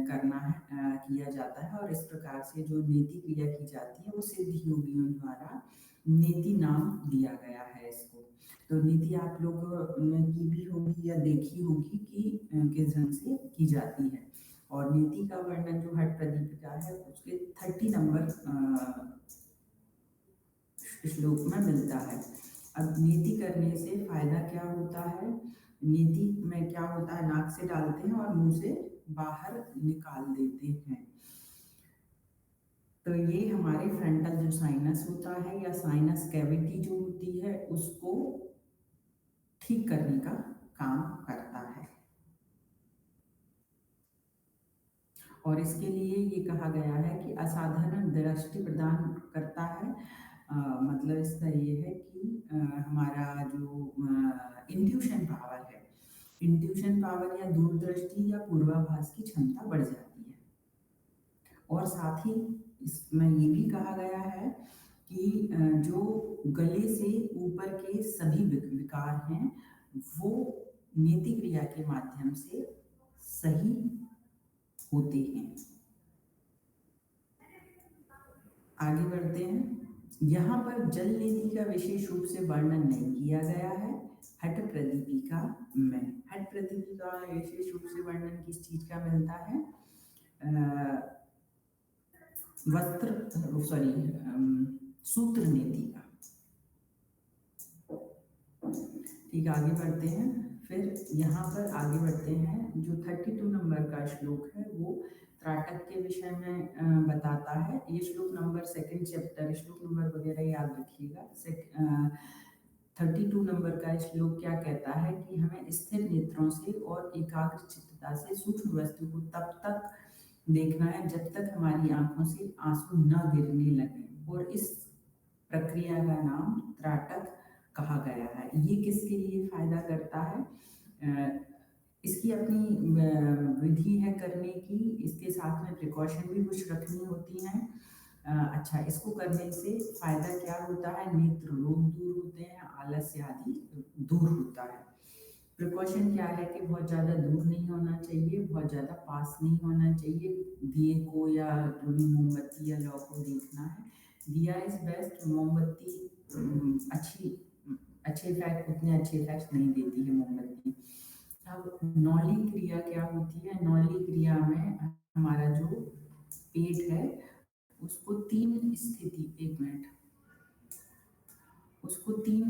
करना है, किया जाता है। और इस प्रकार से जो नीति क्रिया की जाती है वो सिद्ध योगियों द्वारा नीति नाम दिया गया है इसको। तो नीति आप लोग ने की भी होगी या देखी होगी कि किस ढंग से की जाती है। और नीति का वर्णन जो हठ प्रदीपिका है उसके 30 नंबर श्लोक में मिलता है। अब नीति करने से फायदा क्या होता है? नीति में क्या होता है, नाक से डालते हैं और मुंह से बाहर निकाल देते हैं। तो ये हमारे फ्रंटल जो साइनस होता है या साइनस कैविटी जो होती है उसको ठीक करने का काम करता है। और इसके लिए ये कहा गया है कि असाधारण दृष्टि प्रदान करता है। मतलब इसका ये है कि हमारा जो इंट्यूशन पावर है, इंट्यूशन पावर या दूरदृष्टि या पूर्वाभास की क्षमता बढ़ जाती है। और साथ ही इसमें ये भी कहा गया है कि जो गले से ऊपर के सभी विकार हैं वो नीति क्रिया के माध्यम से सही होते हैं। आगे बढ़ते हैं। यहाँ पर जल नीति का विशेष रूप से वर्णन नहीं किया गया है हठ प्रदीपिका में। हठ प्रदीपिका में विशेष रूप से वर्णन किस चीज का मिलता है? सूत्र नीति का। ठीक, आगे बढ़ते हैं। फिर यहाँ पर आगे बढ़ते हैं। जो 32 नंबर का श्लोक है वो त्राटक के विषय में बताता है। ये श्लोक नंबर सेकंड चैप्टर, श्लोक नंबर वगैरह याद रखिएगा। 32 नंबर का श्लोक क्या कहता है कि हमें स्थिर नेत्रों से और एकाग्र चित्तता से सूक्ष्म वस्तु को तब तक देखना है जब तक हमारी आंखों से आंसू न गिरने लगे। और इस प्रक्रिया का नाम त्राटक कहा गया है। ये किसके लिए फायदा करता है? इसकी अपनी विधि है करने की, इसके साथ में प्रिकॉशन भी कुछ रखनी होती हैं। अच्छा, इसको करने से फायदा क्या होता है? नेत्र रोग दूर होते हैं, आलस्य आदि दूर होता है। प्रिकॉशन क्या है कि बहुत ज़्यादा दूर नहीं होना चाहिए, बहुत ज़्यादा पास नहीं होना चाहिए। दिए को या जो भी मोमबत्ती या लौ को देखना है। दिया इज बेस्ट, मोमबत्ती अच्छे इफेक्ट, उतने अच्छे इफेक्ट नहीं देती है मोमबत्ती। अब नौली क्रिया क्या होती है? नौली क्रिया में हमारा जो पेट है उसको तीन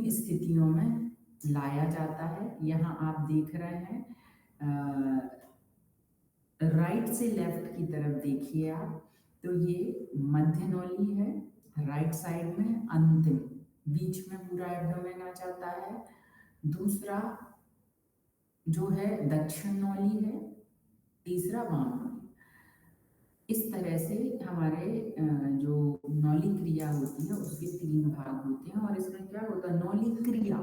स्थितियों में लाया जाता है। यहाँ आप देख रहे हैं, राइट से लेफ्ट की तरफ देखिए आप, तो ये मध्य नौली है, राइट साइड में अंतिम, बीच में पूरा एब्डोमेन आ जाता है। दूसरा जो है दक्षिण नौली है, तीसरा वाम नौली। इस तरह से हमारे जो नौली क्रिया होती है उसके तीन भाग होते हैं। और इसमें क्या होता है? नौली क्रिया,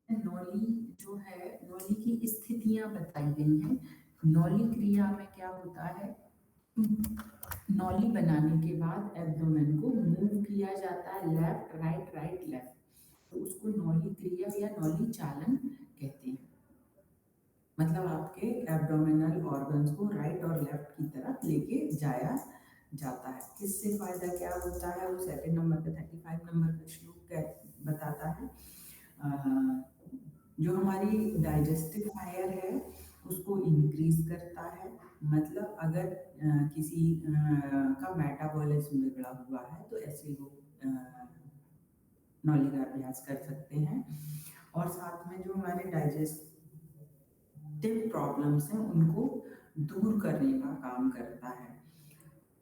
नौली जो है, नौली की स्थितियां बताई गई हैं। नौली क्रिया में क्या होता है? नौली बनाने के बाद एब्डोमेन को मूव किया जाता है, लेफ्ट राइट राइट लेफ्ट, तो उसको नौली क्रिया या नौली चालन कहते हैं। मतलब आपके एब्डोमिनल ऑर्गन्स को राइट और लेफ्ट की तरफ लेके जाया जाता है। इससे फायदा क्या होता है? वो सेकंड नंबर पे 35 नंबर का श्लोक बताता है। जो हमारी डाइजेस्टिव फायर है उसको इंक्रीज करता है। मतलब अगर किसी का मेटाबॉलिज्म बिगड़ा हुआ है तो ऐसे लोग नौली का अभ्यास कर सकते हैं। और साथ में जो हमारे डाइजेस्टिव प्रॉब्लम्स हैं उनको दूर करने का काम करता है।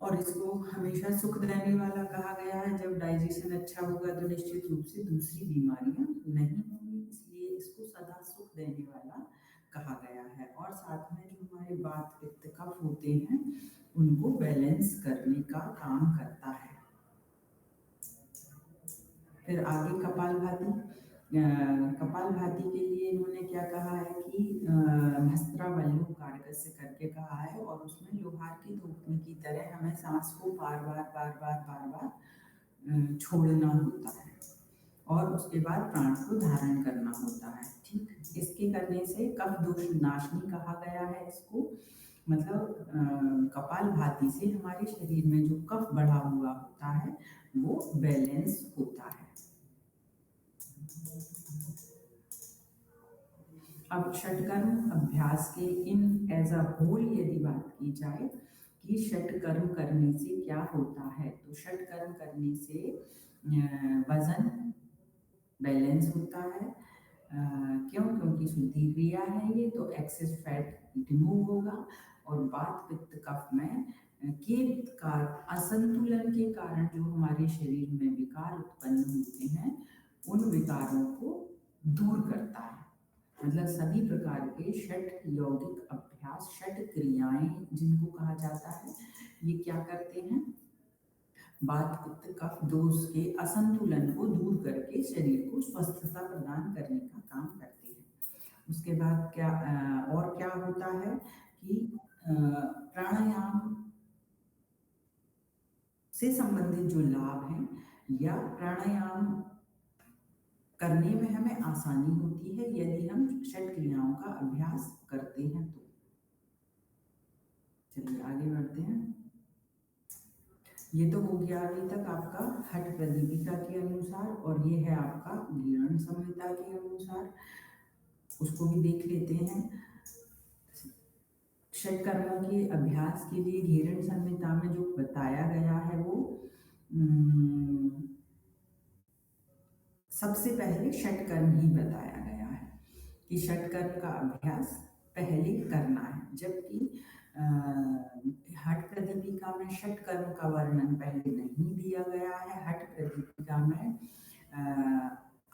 और इसको हमेशा सुख देने वाला कहा गया है। जब डाइजेशन अच्छा होगा तो निश्चित रूप से दूसरी बीमारियां नहीं होंगी, इसलिए इसको सदा सुख देने वाला कहा गया है। और साथ में जो हमारे वात पित्त कफ होते हैं उनको बैलेंस करने का काम करता है। फिर आगे कपालभाति। कपालभाति के लिए इन्होंने क्या कहा है कि भस्त्रा वल्लभ कारकस्य करके कहा है। और उसमें लोहार की धोखनी की तरह हमें सांस को बार बार छोड़ना होता है और उसके बाद प्राण को धारण करना होता है। ठीक, इसके करने से कफ दोष नाशनी कहा गया है इसको। मतलब कपालभाति से हमारे शरीर में जो कफ बढ़ा हुआ होता है वो बैलेंस होता है। अब षटकर्म अभ्यास के इन एज अ होल यदि बात की जाए कि षटकर्म करने से क्या होता है, तो षटकर्म करने से वजन बैलेंस होता है। क्यों? क्योंकि शुद्धि क्रिया है ये, तो एक्सेस फैट रिमूव होगा। और वात पित्त कफ में के असंतुलन के कारण जो हमारे शरीर में विकार उत्पन्न होते हैं उन विकारों को दूर करता है। मतलब सभी प्रकार के षट यौगिक अभ्यास, षट क्रियाएं जिनको कहा जाता है, ये क्या करते हैं? वात पित्त कफ दोष के असंतुलन को दूर करके शरीर को स्वस्थता प्रदान करने का काम करते हैं। उसके बाद क्या और क्या होता है कि प्राणायाम से संबंधित जो लाभ हैं या प्राणायाम करने में हमें आसानी होती है यदि हम षट क्रियाओं का अभ्यास करते हैं तो। चलिए आगे बढ़ते हैं। ये तो हो गया अभी तक आपका हठ प्रदीपिका के अनुसार, और ये है आपका घीरण संहिता के अनुसार, उसको भी देख लेते हैं। षट कर्मों के अभ्यास के लिए घीरण संहिता में जो बताया गया है वो सबसे पहले षटकर्म ही बताया गया है कि षटकर्म का अभ्यास पहले करना है। जबकि हठ प्रदीपिका में षटकर्म का वर्णन पहले नहीं दिया गया है। हठ प्रदीपिका में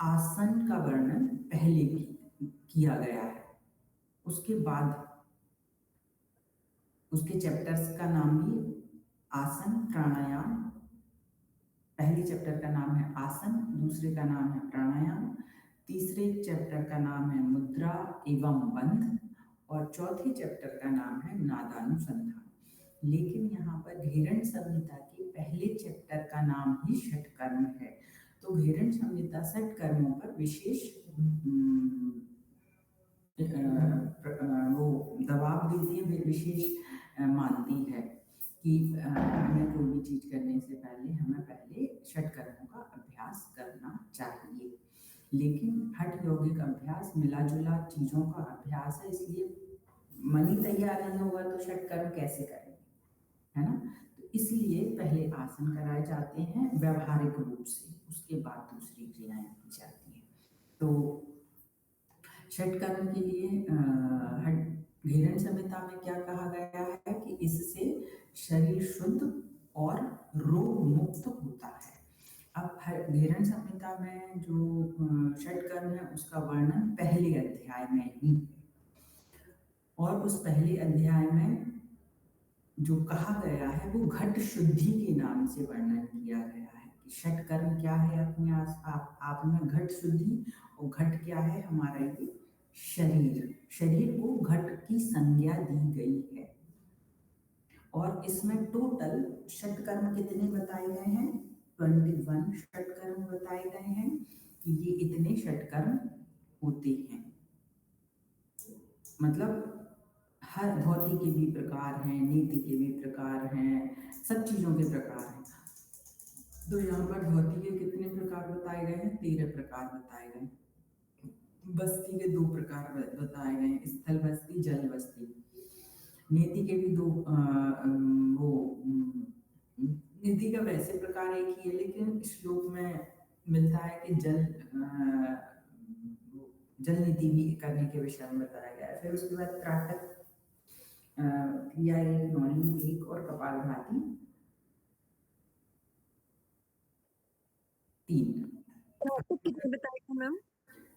आसन का वर्णन पहले किया गया है। उसके बाद उसके चैप्टर्स का नाम भी आसन प्राणायाम, पहले चैप्टर का नाम है आसन, दूसरे का नाम है प्राणायाम, तीसरे चैप्टर का नाम है मुद्रा एवं बंध, और चौथे चैप्टर का नाम है नादानुसंधान। लेकिन यहाँ पर घीरण संहिता के पहले चैप्टर का नाम ही षटकर्म है। तो घीरण संहिता षटकर्मों पर विशेष वो दबाव देती है, विशेष मानती है कि हमें कोई भी चीज करने से पहले हमें पहले षटकर्मों का अभ्यास करना चाहिए। लेकिन हठ यौगिक अभ्यास मिला जुला चीजों का अभ्यास है, इसलिए मन ही तैयार नहीं होगा तो षटकर्म कैसे करेंगे, है ना। तो इसलिए पहले आसन कराए जाते हैं व्यवहारिक रूप से, उसके बाद दूसरी क्रियाएं की जाती हैं। तो षटकर्म के लिए घेरन संहिता में क्या कहा गया है कि इससे शरीर शुद्ध और रोग मुक्त होता है। अब घेरन संहिता में जो षटकर्म है उसका वर्णन पहले अध्याय में ही है, और उस पहले अध्याय में जो कहा गया है वो घट शुद्धि के नाम से वर्णन किया गया है कि षटकर्म क्या है अपने आप में घट शुद्धि, और घट क्या है हमारा ये शरीर, शरीर को घट की संज्ञा दी गई है। और इसमें टोटल षटकर्म कितने बताए गए हैं, 21 षटकर्म बताए गए हैं कि ये इतने षटकर्म होते हैं। मतलब हर धोती के भी प्रकार हैं, नीति के भी प्रकार हैं, सब चीजों के प्रकार हैं। तो यहाँ पर धोती के कितने प्रकार बताए गए हैं, 13 प्रकार बताए गए। बस्ती के 2 प्रकार बताए गए हैं, स्थल बस्ती, जल बस्ती। नीति के भी 2 नीति का वैसे प्रकार एक ही है, लेकिन श्लोक में मिलता है कि जल नीति भी करने के विषय में बताया गया है। फिर उसके बाद त्राटक क्रिया 1, नौली 1 और कपालभाति 3। नाटक कितने बताए गए मैम?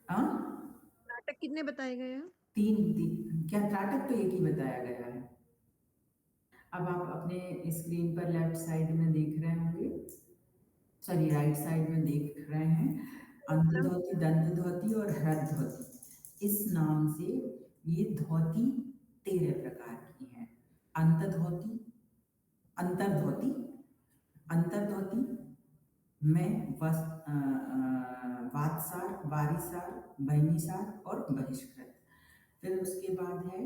नाटक कितने बताए गए हैं? 3 क्या त्राटक तो एक ही बताया गया है। अब आप अपने स्क्रीन पर लेफ्ट साइड में देख रहे होंगे, सॉरी राइट साइड में देख रहे हैं, अंत धोती, दंत धोती और हृद धोती। इस नाम से ये धोती 13 प्रकार की है। अंत धोती, अंतर धोती, अंतर धोती में वातसार, वारिसार, बहिनीसार और बहिष्कृत। फिर उसके बाद है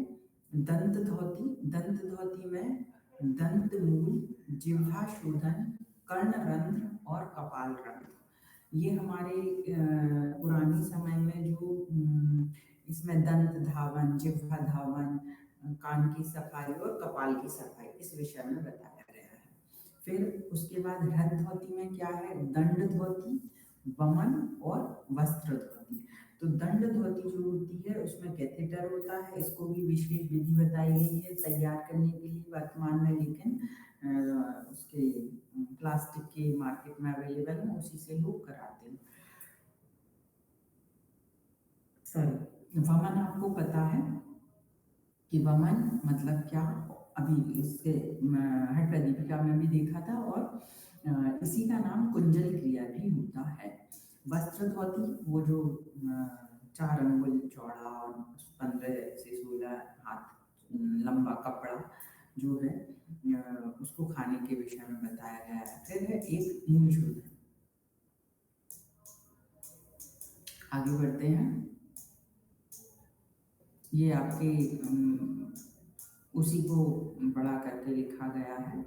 दंत धोती। दंत धोती में दंत मूल, जिह्वा शोधन, कर्णरंध्र और कपाल रंध्र। ये हमारे पुराने समय में जो इसमें दंत धावन, जिह्वा धावन, कान की सफाई और कपाल की सफाई इस विषय में बताया गया है। फिर उसके बाद हृद धोती में क्या है, दंड धोती, वमन और वस्त्र धोती। तो दंड धोती जो होती है उसमें कैथेटर होता है, इसको भी विशेष विधि बताई गई है तैयार करने के लिए वर्तमान में, लेकिन उसके प्लास्टिक के मार्केट में अवेलेबल है, उसी से लोग कराते हैं। सॉरी, वमन आपको पता है कि वमन मतलब क्या, अभी इसके हठ प्रदीपिका में भी देखा था, और इसी का नाम कुंजल क्रिया भी होता है। वस्त्र धोती वो जो 4 अंगुल चौड़ा और 15 से 16 हाथ लंबा कपड़ा जो है उसको खाने के विषय में बताया गया है। फिर है एक मूल शोधन। आगे बढ़ते हैं। ये आपके उसी को बड़ा करके लिखा गया है।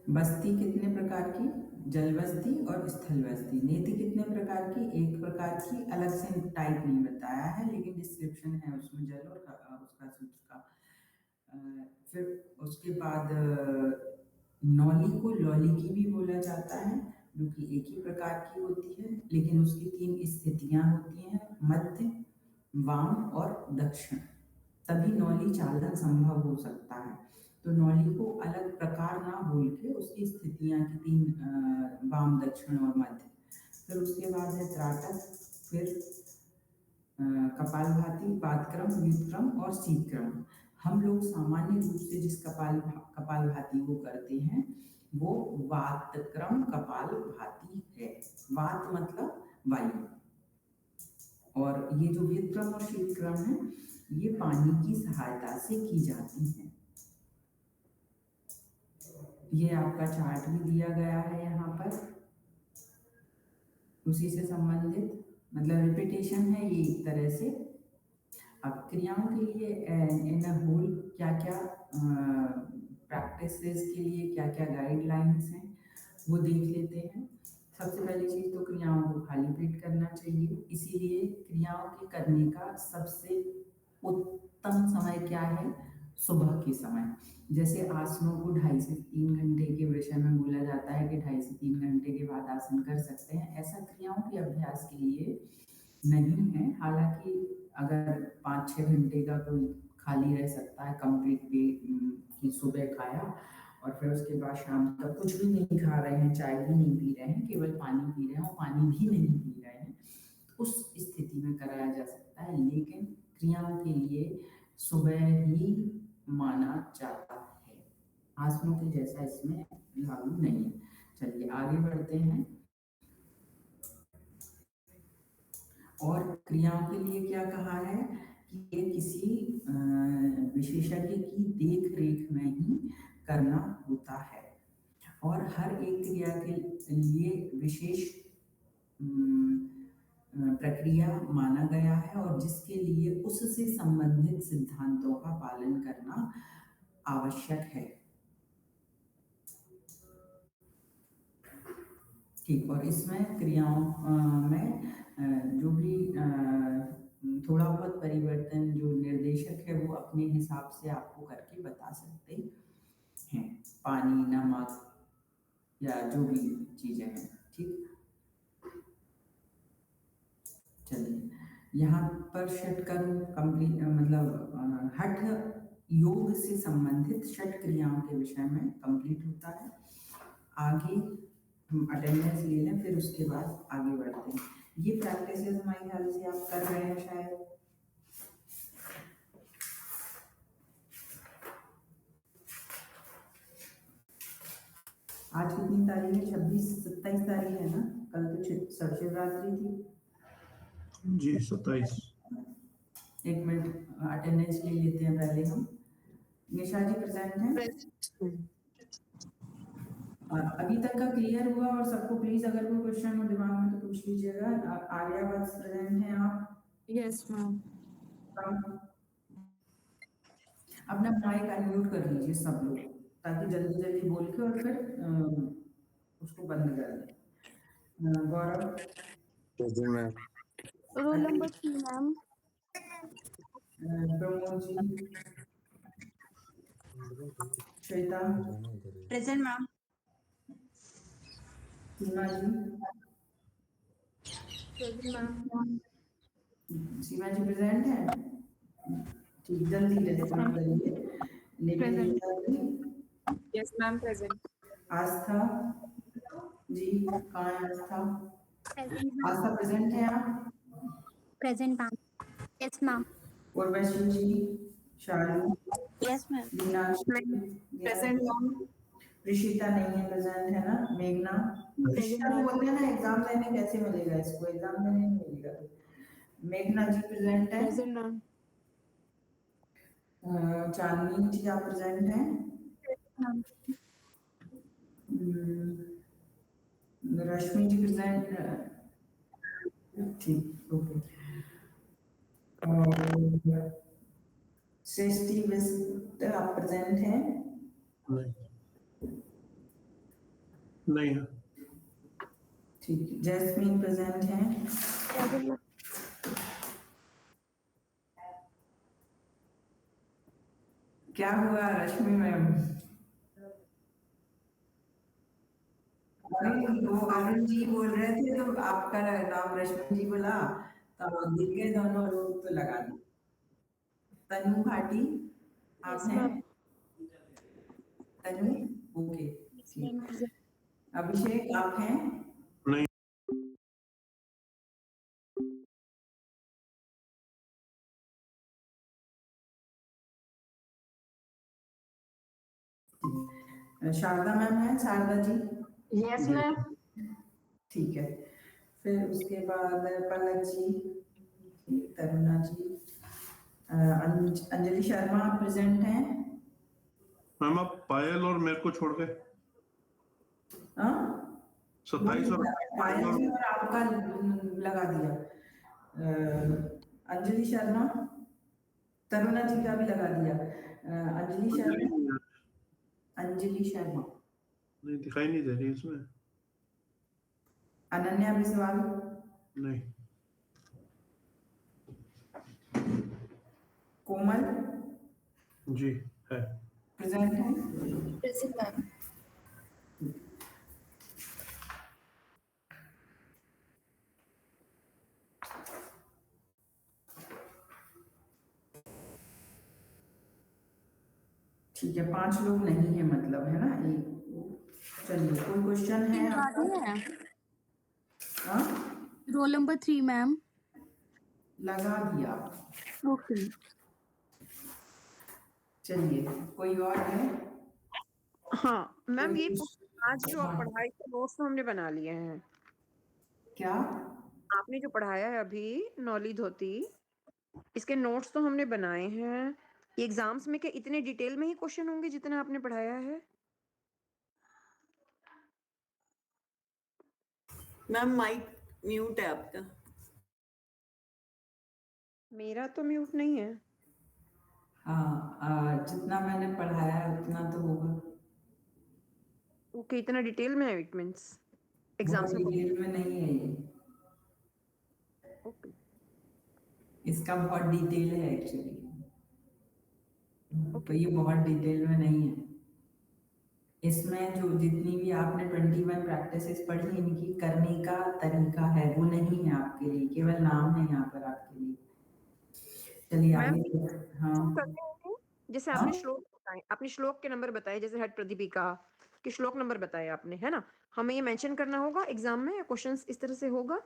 बस्ती कितने प्रकार की, जल बस्ती और स्थल बस्ती। नीति कितने प्रकार की, एक प्रकार की, अलग से टाइप नहीं बताया है लेकिन डिस्क्रिप्शन है उसमें जल और उसका सूत्र का। फिर उसके बाद नौली को लौली की भी बोला जाता है, जो कि एक ही प्रकार की होती है, लेकिन उसकी 3 स्थितियां होती हैं, मध्य, वाम और दक्षिण, तभी नौली चालन संभव हो सकता है। तो नौली को अलग प्रकार ना बोल के उसकी स्थितियां की 3 वाम, दक्षिण और मध्य। फिर उसके बाद है त्राटक, फिर कपालभाति, पादक्रम, व्युत्क्रम और शीतक्रम। हम लोग सामान्य रूप से जिस कपालभाति को करते हैं वो वातक्रम कपालभाति है। वात मतलब वायु, और ये जो व्युत्क्रम और शीतक्रम है ये पानी की सहायता से की जाती है। ये आपका चार्ट भी दिया गया है यहाँ पर, उसी से संबंधित, मतलब रिपीटेशन है ये एक तरह से। अब क्रियाओं के लिए इन होल क्या क्या प्रैक्टिसेस के लिए क्या क्या गाइडलाइंस हैं वो देख लेते हैं। सबसे पहली चीज़ तो क्रियाओं को खाली पेट करना चाहिए, इसीलिए क्रियाओं के करने का सबसे उत्तम समय क्या है? सुबह के समय। जैसे आसनों को 2.5 से 3 घंटे के विषय में बोला जाता है कि 2.5 से 3 घंटे के बाद आसन कर सकते हैं, ऐसा क्रियाओं के अभ्यास के लिए नहीं है। हालांकि अगर 5-6 घंटे का कोई खाली रह सकता है कंप्लीट पेट कि सुबह खाया और फिर उसके बाद शाम तक कुछ भी नहीं खा रहे हैं, चाय भी नहीं पी रहे हैं, केवल पानी पी रहे हैं और पानी भी नहीं पी रहे हैं, उस स्थिति में कराया जा सकता है। लेकिन क्रियाओं के लिए सुबह ही माना जाता है, आसनों के जैसा इसमें लागू नहीं है। चलिए आगे बढ़ते हैं। और क्रियाओं के लिए क्या कहा है कि ये किसी विशेषज्ञ की देख रेख में ही करना होता है और हर एक क्रिया के लिए विशेष प्रक्रिया माना गया है और जिसके लिए उससे संबंधित सिद्धांतों का पालन करना आवश्यक है। ठीक, और इसमें क्रियाओं में जो भी थोड़ा बहुत परिवर्तन जो निर्देशक है वो अपने हिसाब से आपको करके बता सकते हैं, पानी, नमक या जो भी चीजें हैं। ठीक, चलिए यहाँ पर षटकर्म कंप्लीट मतलब हठ योग से संबंधित षट क्रियाओं के विषय में कंप्लीट होता है। आगे हम अटेंडेंस ले लें, फिर उसके बाद आगे बढ़ते हैं। ये प्रैक्टिस हमारे ख्याल से आप कर रहे हैं शायद। आज कितनी तारीख है? 26-27 तारीख है ना? कल तो शिवरात्रि थी जी, 27। एक मिनट अटेंडेंस ले लेते हैं पहले हम। निशा जी प्रेजेंट हैं? अभी तक का क्लियर हुआ और सबको प्लीज अगर कोई क्वेश्चन हो दिमाग में तो पूछ लीजिएगा। आर्या बस प्रेजेंट हैं आप? Yes ma'am. अपना माइक अनम्यूट कर लीजिए सब लोग, ताकि जल्दी जल्दी बोल के और फिर उसको बंद कर दें। Gaurav roll number 3 ma'am. Pramod ji, Shweta present ma'am. Seema ji, Seema ji present है? ठीक, जल्दी रेस्पॉन्ड करिए। Yes ma'am present. Astha ji, कहाँ है आस्था? आस्था प्रेजेंट है आप? Present ma'am. Yes ma'am. Urvashi ji, Shalu, yes ma'am. Meenakshi present ma'am. Rishita नहीं है, प्रेजेंट है ना? मेघना, ऋषिता को बोलते हैं ना एग्जाम देने कैसे मिलेगा इसको, एग्जाम देने नहीं मिलेगा। मेघना जी प्रेजेंट है? Present ma'am. चांदनी जी आप प्रेजेंट हैं? रश्मि जी प्रेजेंट? ठीक, ओके। और सृष्टि विस्ट आप प्रेजेंट हैं? नहीं है। ठीक, जैस्मीन प्रेजेंट हैं? क्या हुआ रश्मि मैम? वो अरुण जी बोल रहे थे तो आपका नाम रश्मि जी बोला तो दिख गए दोनों लोग तो लगा दी। तनु भाटी आप हैं? तनु, ओके ठीक। अभिषेक आप हैं? नहीं। शारदा मैम है? शारदा जी? Yes ma'am. ठीक है, फिर उसके बाद पलक जी, तरुणा जी, अंजलि शर्मा प्रेजेंट हैं? मैम आप पायल और मेरे को छोड़ गए। 27 और पायल जी और आपका लगा दिया। अंजलि शर्मा तरुणा जी का भी लगा दिया। अंजलि शर्मा, अंजलि शर्मा नहीं दिखाई नहीं दे रही इसमें। अनन्या बिस्वाल, नहीं। कोमल जी है। प्रेजेंट है। Present ma'am. ठीक है, 5 लोग नहीं है मतलब, है ना? एक चलिए, कोई क्वेश्चन है आपका? हाँ रोल नंबर 3 मैम। लगा दिया। ओके चलिए, कोई और है? हाँ मैम, ये कोई आज जो आप पढ़ाई के नोट्स तो हमने बना लिए हैं। क्या आपने जो पढ़ाया है अभी नौली धोती, इसके नोट्स तो हमने बनाए हैं। एग्जाम्स में क्या इतने डिटेल में ही क्वेश्चन होंगे जितना आपने पढ़ाया है? मैम माइक म्यूट है आपका। मेरा तो म्यूट नहीं है। हाँ, जितना मैंने पढ़ाया है उतना तो होगा। ओके, इतना डिटेल में है, इट मींस बहुत एग्जाम्स में। डिटेल में नहीं है ये, ओके इसका बहुत डिटेल है एक्चुअली, तो ये बहुत डिटेल में नहीं है। इसमें जो जितनी भी आपने 21 प्रैक्टिसेस पढ़ी, इनकी करने का तरीका है वो नहीं है आपके लिए, केवल नाम है यहाँ पर आपके लिए। चलिए आगे। हाँ जैसे आपने श्लोक बताए, आपने श्लोक के नंबर बताए, जैसे हट प्रदीपिका के श्लोक नंबर बताए आपने, है ना? हमें ये मेंशन करना होगा एग्जाम में, क्वेश्चंस इस तरह से होगा?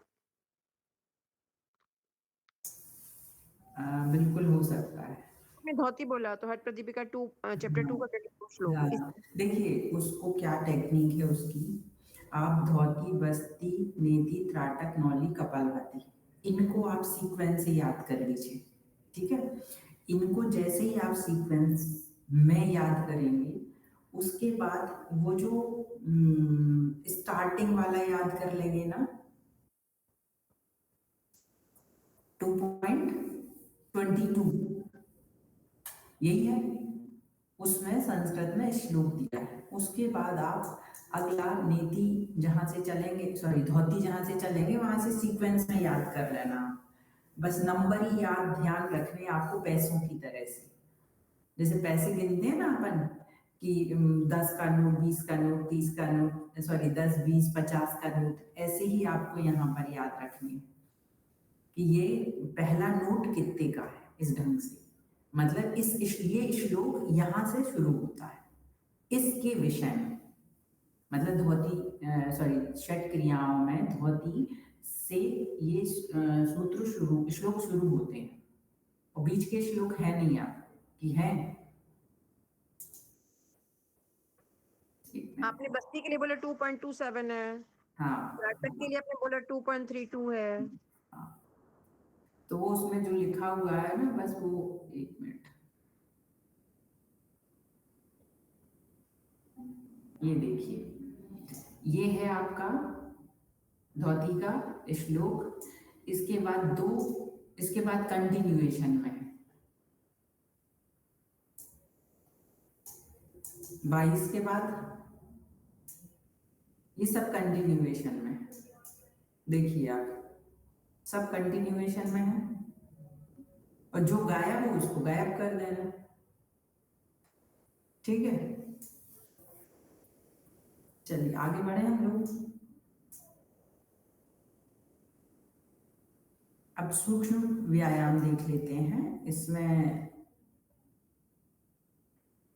बिल्कुल हो सकता है। मैं धोती बोला तो हट प्रदीपिका 2 चैप्टर 2 का श्लोक। देखिए उसको क्या टेक्निक है उसकी, आप धोती, बस्ती, नेति, त्राटक, नौली, कपालभाति, इनको आप सीक्वेंस से याद कर लीजिए, ठीक है? इनको जैसे ही आप सीक्वेंस में याद करेंगे, उसके बाद वो जो स्टार्टिंग वाला याद कर लेंगे ना, 2.22 यही है, उसमें संस्कृत में श्लोक दिया है। उसके बाद आप अगला नेति जहां से चलेंगे, सॉरी धोती जहां से चलेंगे वहां से सीक्वेंस में याद कर लेना। बस नंबर ही याद ध्यान रखने आपको पैसों की तरह से, जैसे पैसे गिनते हैं ना अपन कि 10 का नोट, 20 का नोट, 30 का नोट, सॉरी 10, 20, 50 का नोट, ऐसे ही आपको यहाँ पर याद रखने कि ये पहला नोट कितने का है, इस ढंग से। मतलब ये श्लोक यहाँ से शुरू होता है इसके विषय में, मतलब धोती सॉरी षट क्रियाओं में धोती से ये श्लोक शुरू होते हैं, और बीच के श्लोक है नहीं आप कि है। आपने बस्ती के लिए बोला 2.27 है, हाँ त्राटक के लिए आपने बोला 2.32 है। तो वो उसमें जो लिखा हुआ है ना, बस वो एक मिनट, ये देखिए, ये है आपका धोती का श्लोक। इसके बाद इसके बाद कंटिन्यूएशन में है 22 के बाद, ये सब कंटिन्यूएशन में है। देखिए आप सब कंटिन्यूएशन में है, और जो गायब हो उसको गायब कर देना, ठीक है? चलिए आगे बढ़े हम लोग। अब सूक्ष्म व्यायाम देख लेते हैं। इसमें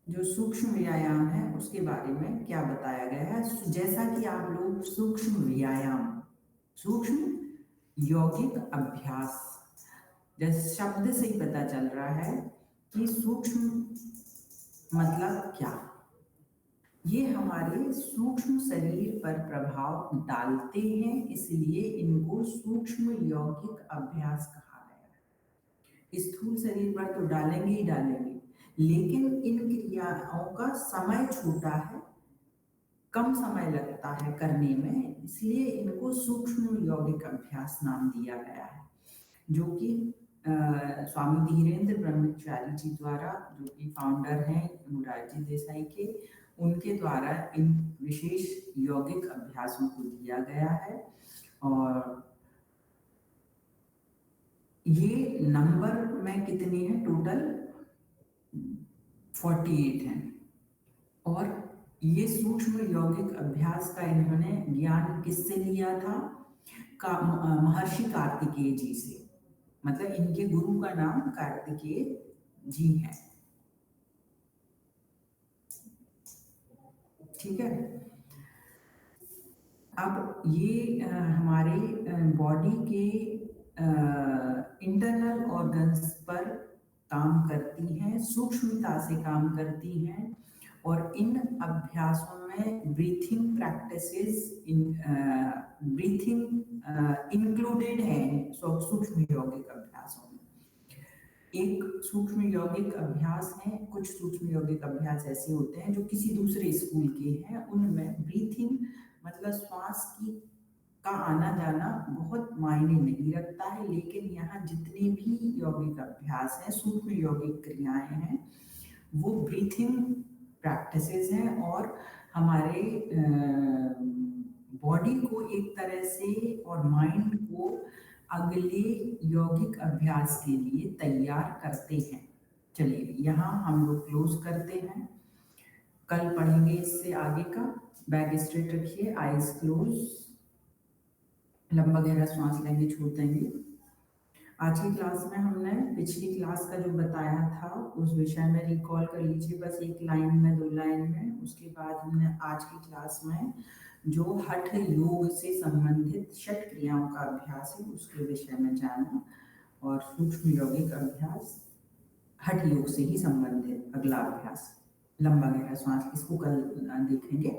जो सूक्ष्म व्यायाम है उसके बारे में क्या बताया गया है। जैसा कि आप लोग सूक्ष्म व्यायाम, सूक्ष्म यौगिक अभ्यास, जैसे शब्द से ही पता चल रहा है कि सूक्ष्म मतलब क्या, ये हमारे सूक्ष्म शरीर पर प्रभाव डालते हैं, इसलिए इनको सूक्ष्म यौगिक अभ्यास कहा गया है। स्थूल शरीर पर तो डालेंगे ही डालेंगे, लेकिन इन क्रियाओं का समय छोटा है, कम समय लगता है करने में, इसलिए इनको सूक्ष्म यौगिक अभ्यास नाम दिया गया है, जो कि स्वामी धीरेन्द्र ब्रह्मचारी जी द्वारा, जो कि फाउंडर हैं मोरारजी देसाई के, उनके द्वारा इन विशेष यौगिक अभ्यासों को दिया गया है। और ये नंबर में कितने हैं टोटल? 48 हैं। और ये सूक्ष्म यौगिक अभ्यास का इन्होंने ज्ञान किससे लिया था? महर्षि कार्तिकेय जी से। मतलब इनके गुरु का नाम कार्तिकेय जी है। ठीक है। अब ये हमारे बॉडी के इंटरनल ऑर्गन्स पर काम करती हैं, सूक्ष्मता से काम करती हैं। और इन अभ्यासों में ब्रीथिंग प्रैक्टिसेस, ब्रीथिंग इंक्लूडेड है सूक्ष्म यौगिक अभ्यासों में। एक सूक्ष्म यौगिक अभ्यास है, कुछ सूक्ष्म यौगिक अभ्यास ऐसे होते हैं जो किसी दूसरे स्कूल के हैं, उनमें ब्रीथिंग मतलब श्वास की का आना जाना बहुत मायने नहीं रखता है। लेकिन यहाँ जितने भी यौगिक अभ्यास हैं, सूक्ष्म यौगिक क्रियाएं हैं, वो ब्रीथिंग प्रैक्टिसेस हैं और हमारे बॉडी को एक तरह से और माइंड को अगले यौगिक अभ्यास के लिए तैयार करते हैं। चलिए यहाँ हम लोग क्लोज करते हैं, कल पढ़ेंगे इससे आगे का। बैक स्ट्रेट रखिए, आईज क्लोज, लंबा गहरा सांस लेंगे, छोड़ देंगे। आज की क्लास में हमने पिछली क्लास का जो बताया था उस विषय में रिकॉल कर लीजिए, बस एक लाइन में, 2 लाइन में। उसके बाद हमने आज की क्लास में जो हठ योग से संबंधित 6 क्रियाओं का अभ्यास है उसके विषय में जाना। और सूक्ष्म यौगिक अभ्यास हठ योग से ही संबंधित अगला अभ्यास लंबा गहरा सांस, इसको कल देखेंगे।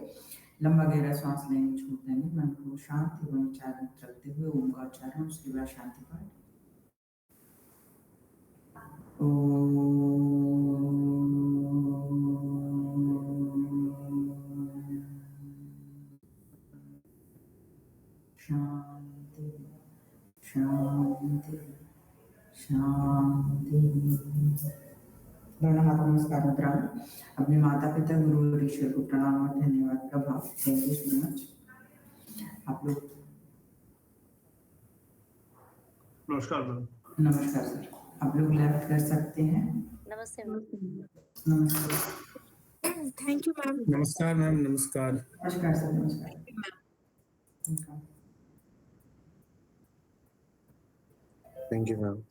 लंबा गहरा सांस लेंगे, छोड़ देंगे, मन को शांत एवं उच्चारित रखते हुए ओम का उच्चारण, उसके बाद शांति पाठ। शांति शांति शांति। दोनों हाथ नमस्कार मुद्रा में अपने माता पिता गुरु और ईश्वर को प्रणाम और धन्यवाद का भाव। Thank you so much. आप लोग नमस्कार मैम। नमस्कार सर, आप लोग लेफ्ट कर सकते हैं। नमस्ते। नमस्कार। Thank you ma'am. नमस्कार मैम। नमस्कार। नमस्कार सर। नमस्कार। Thank you ma'am.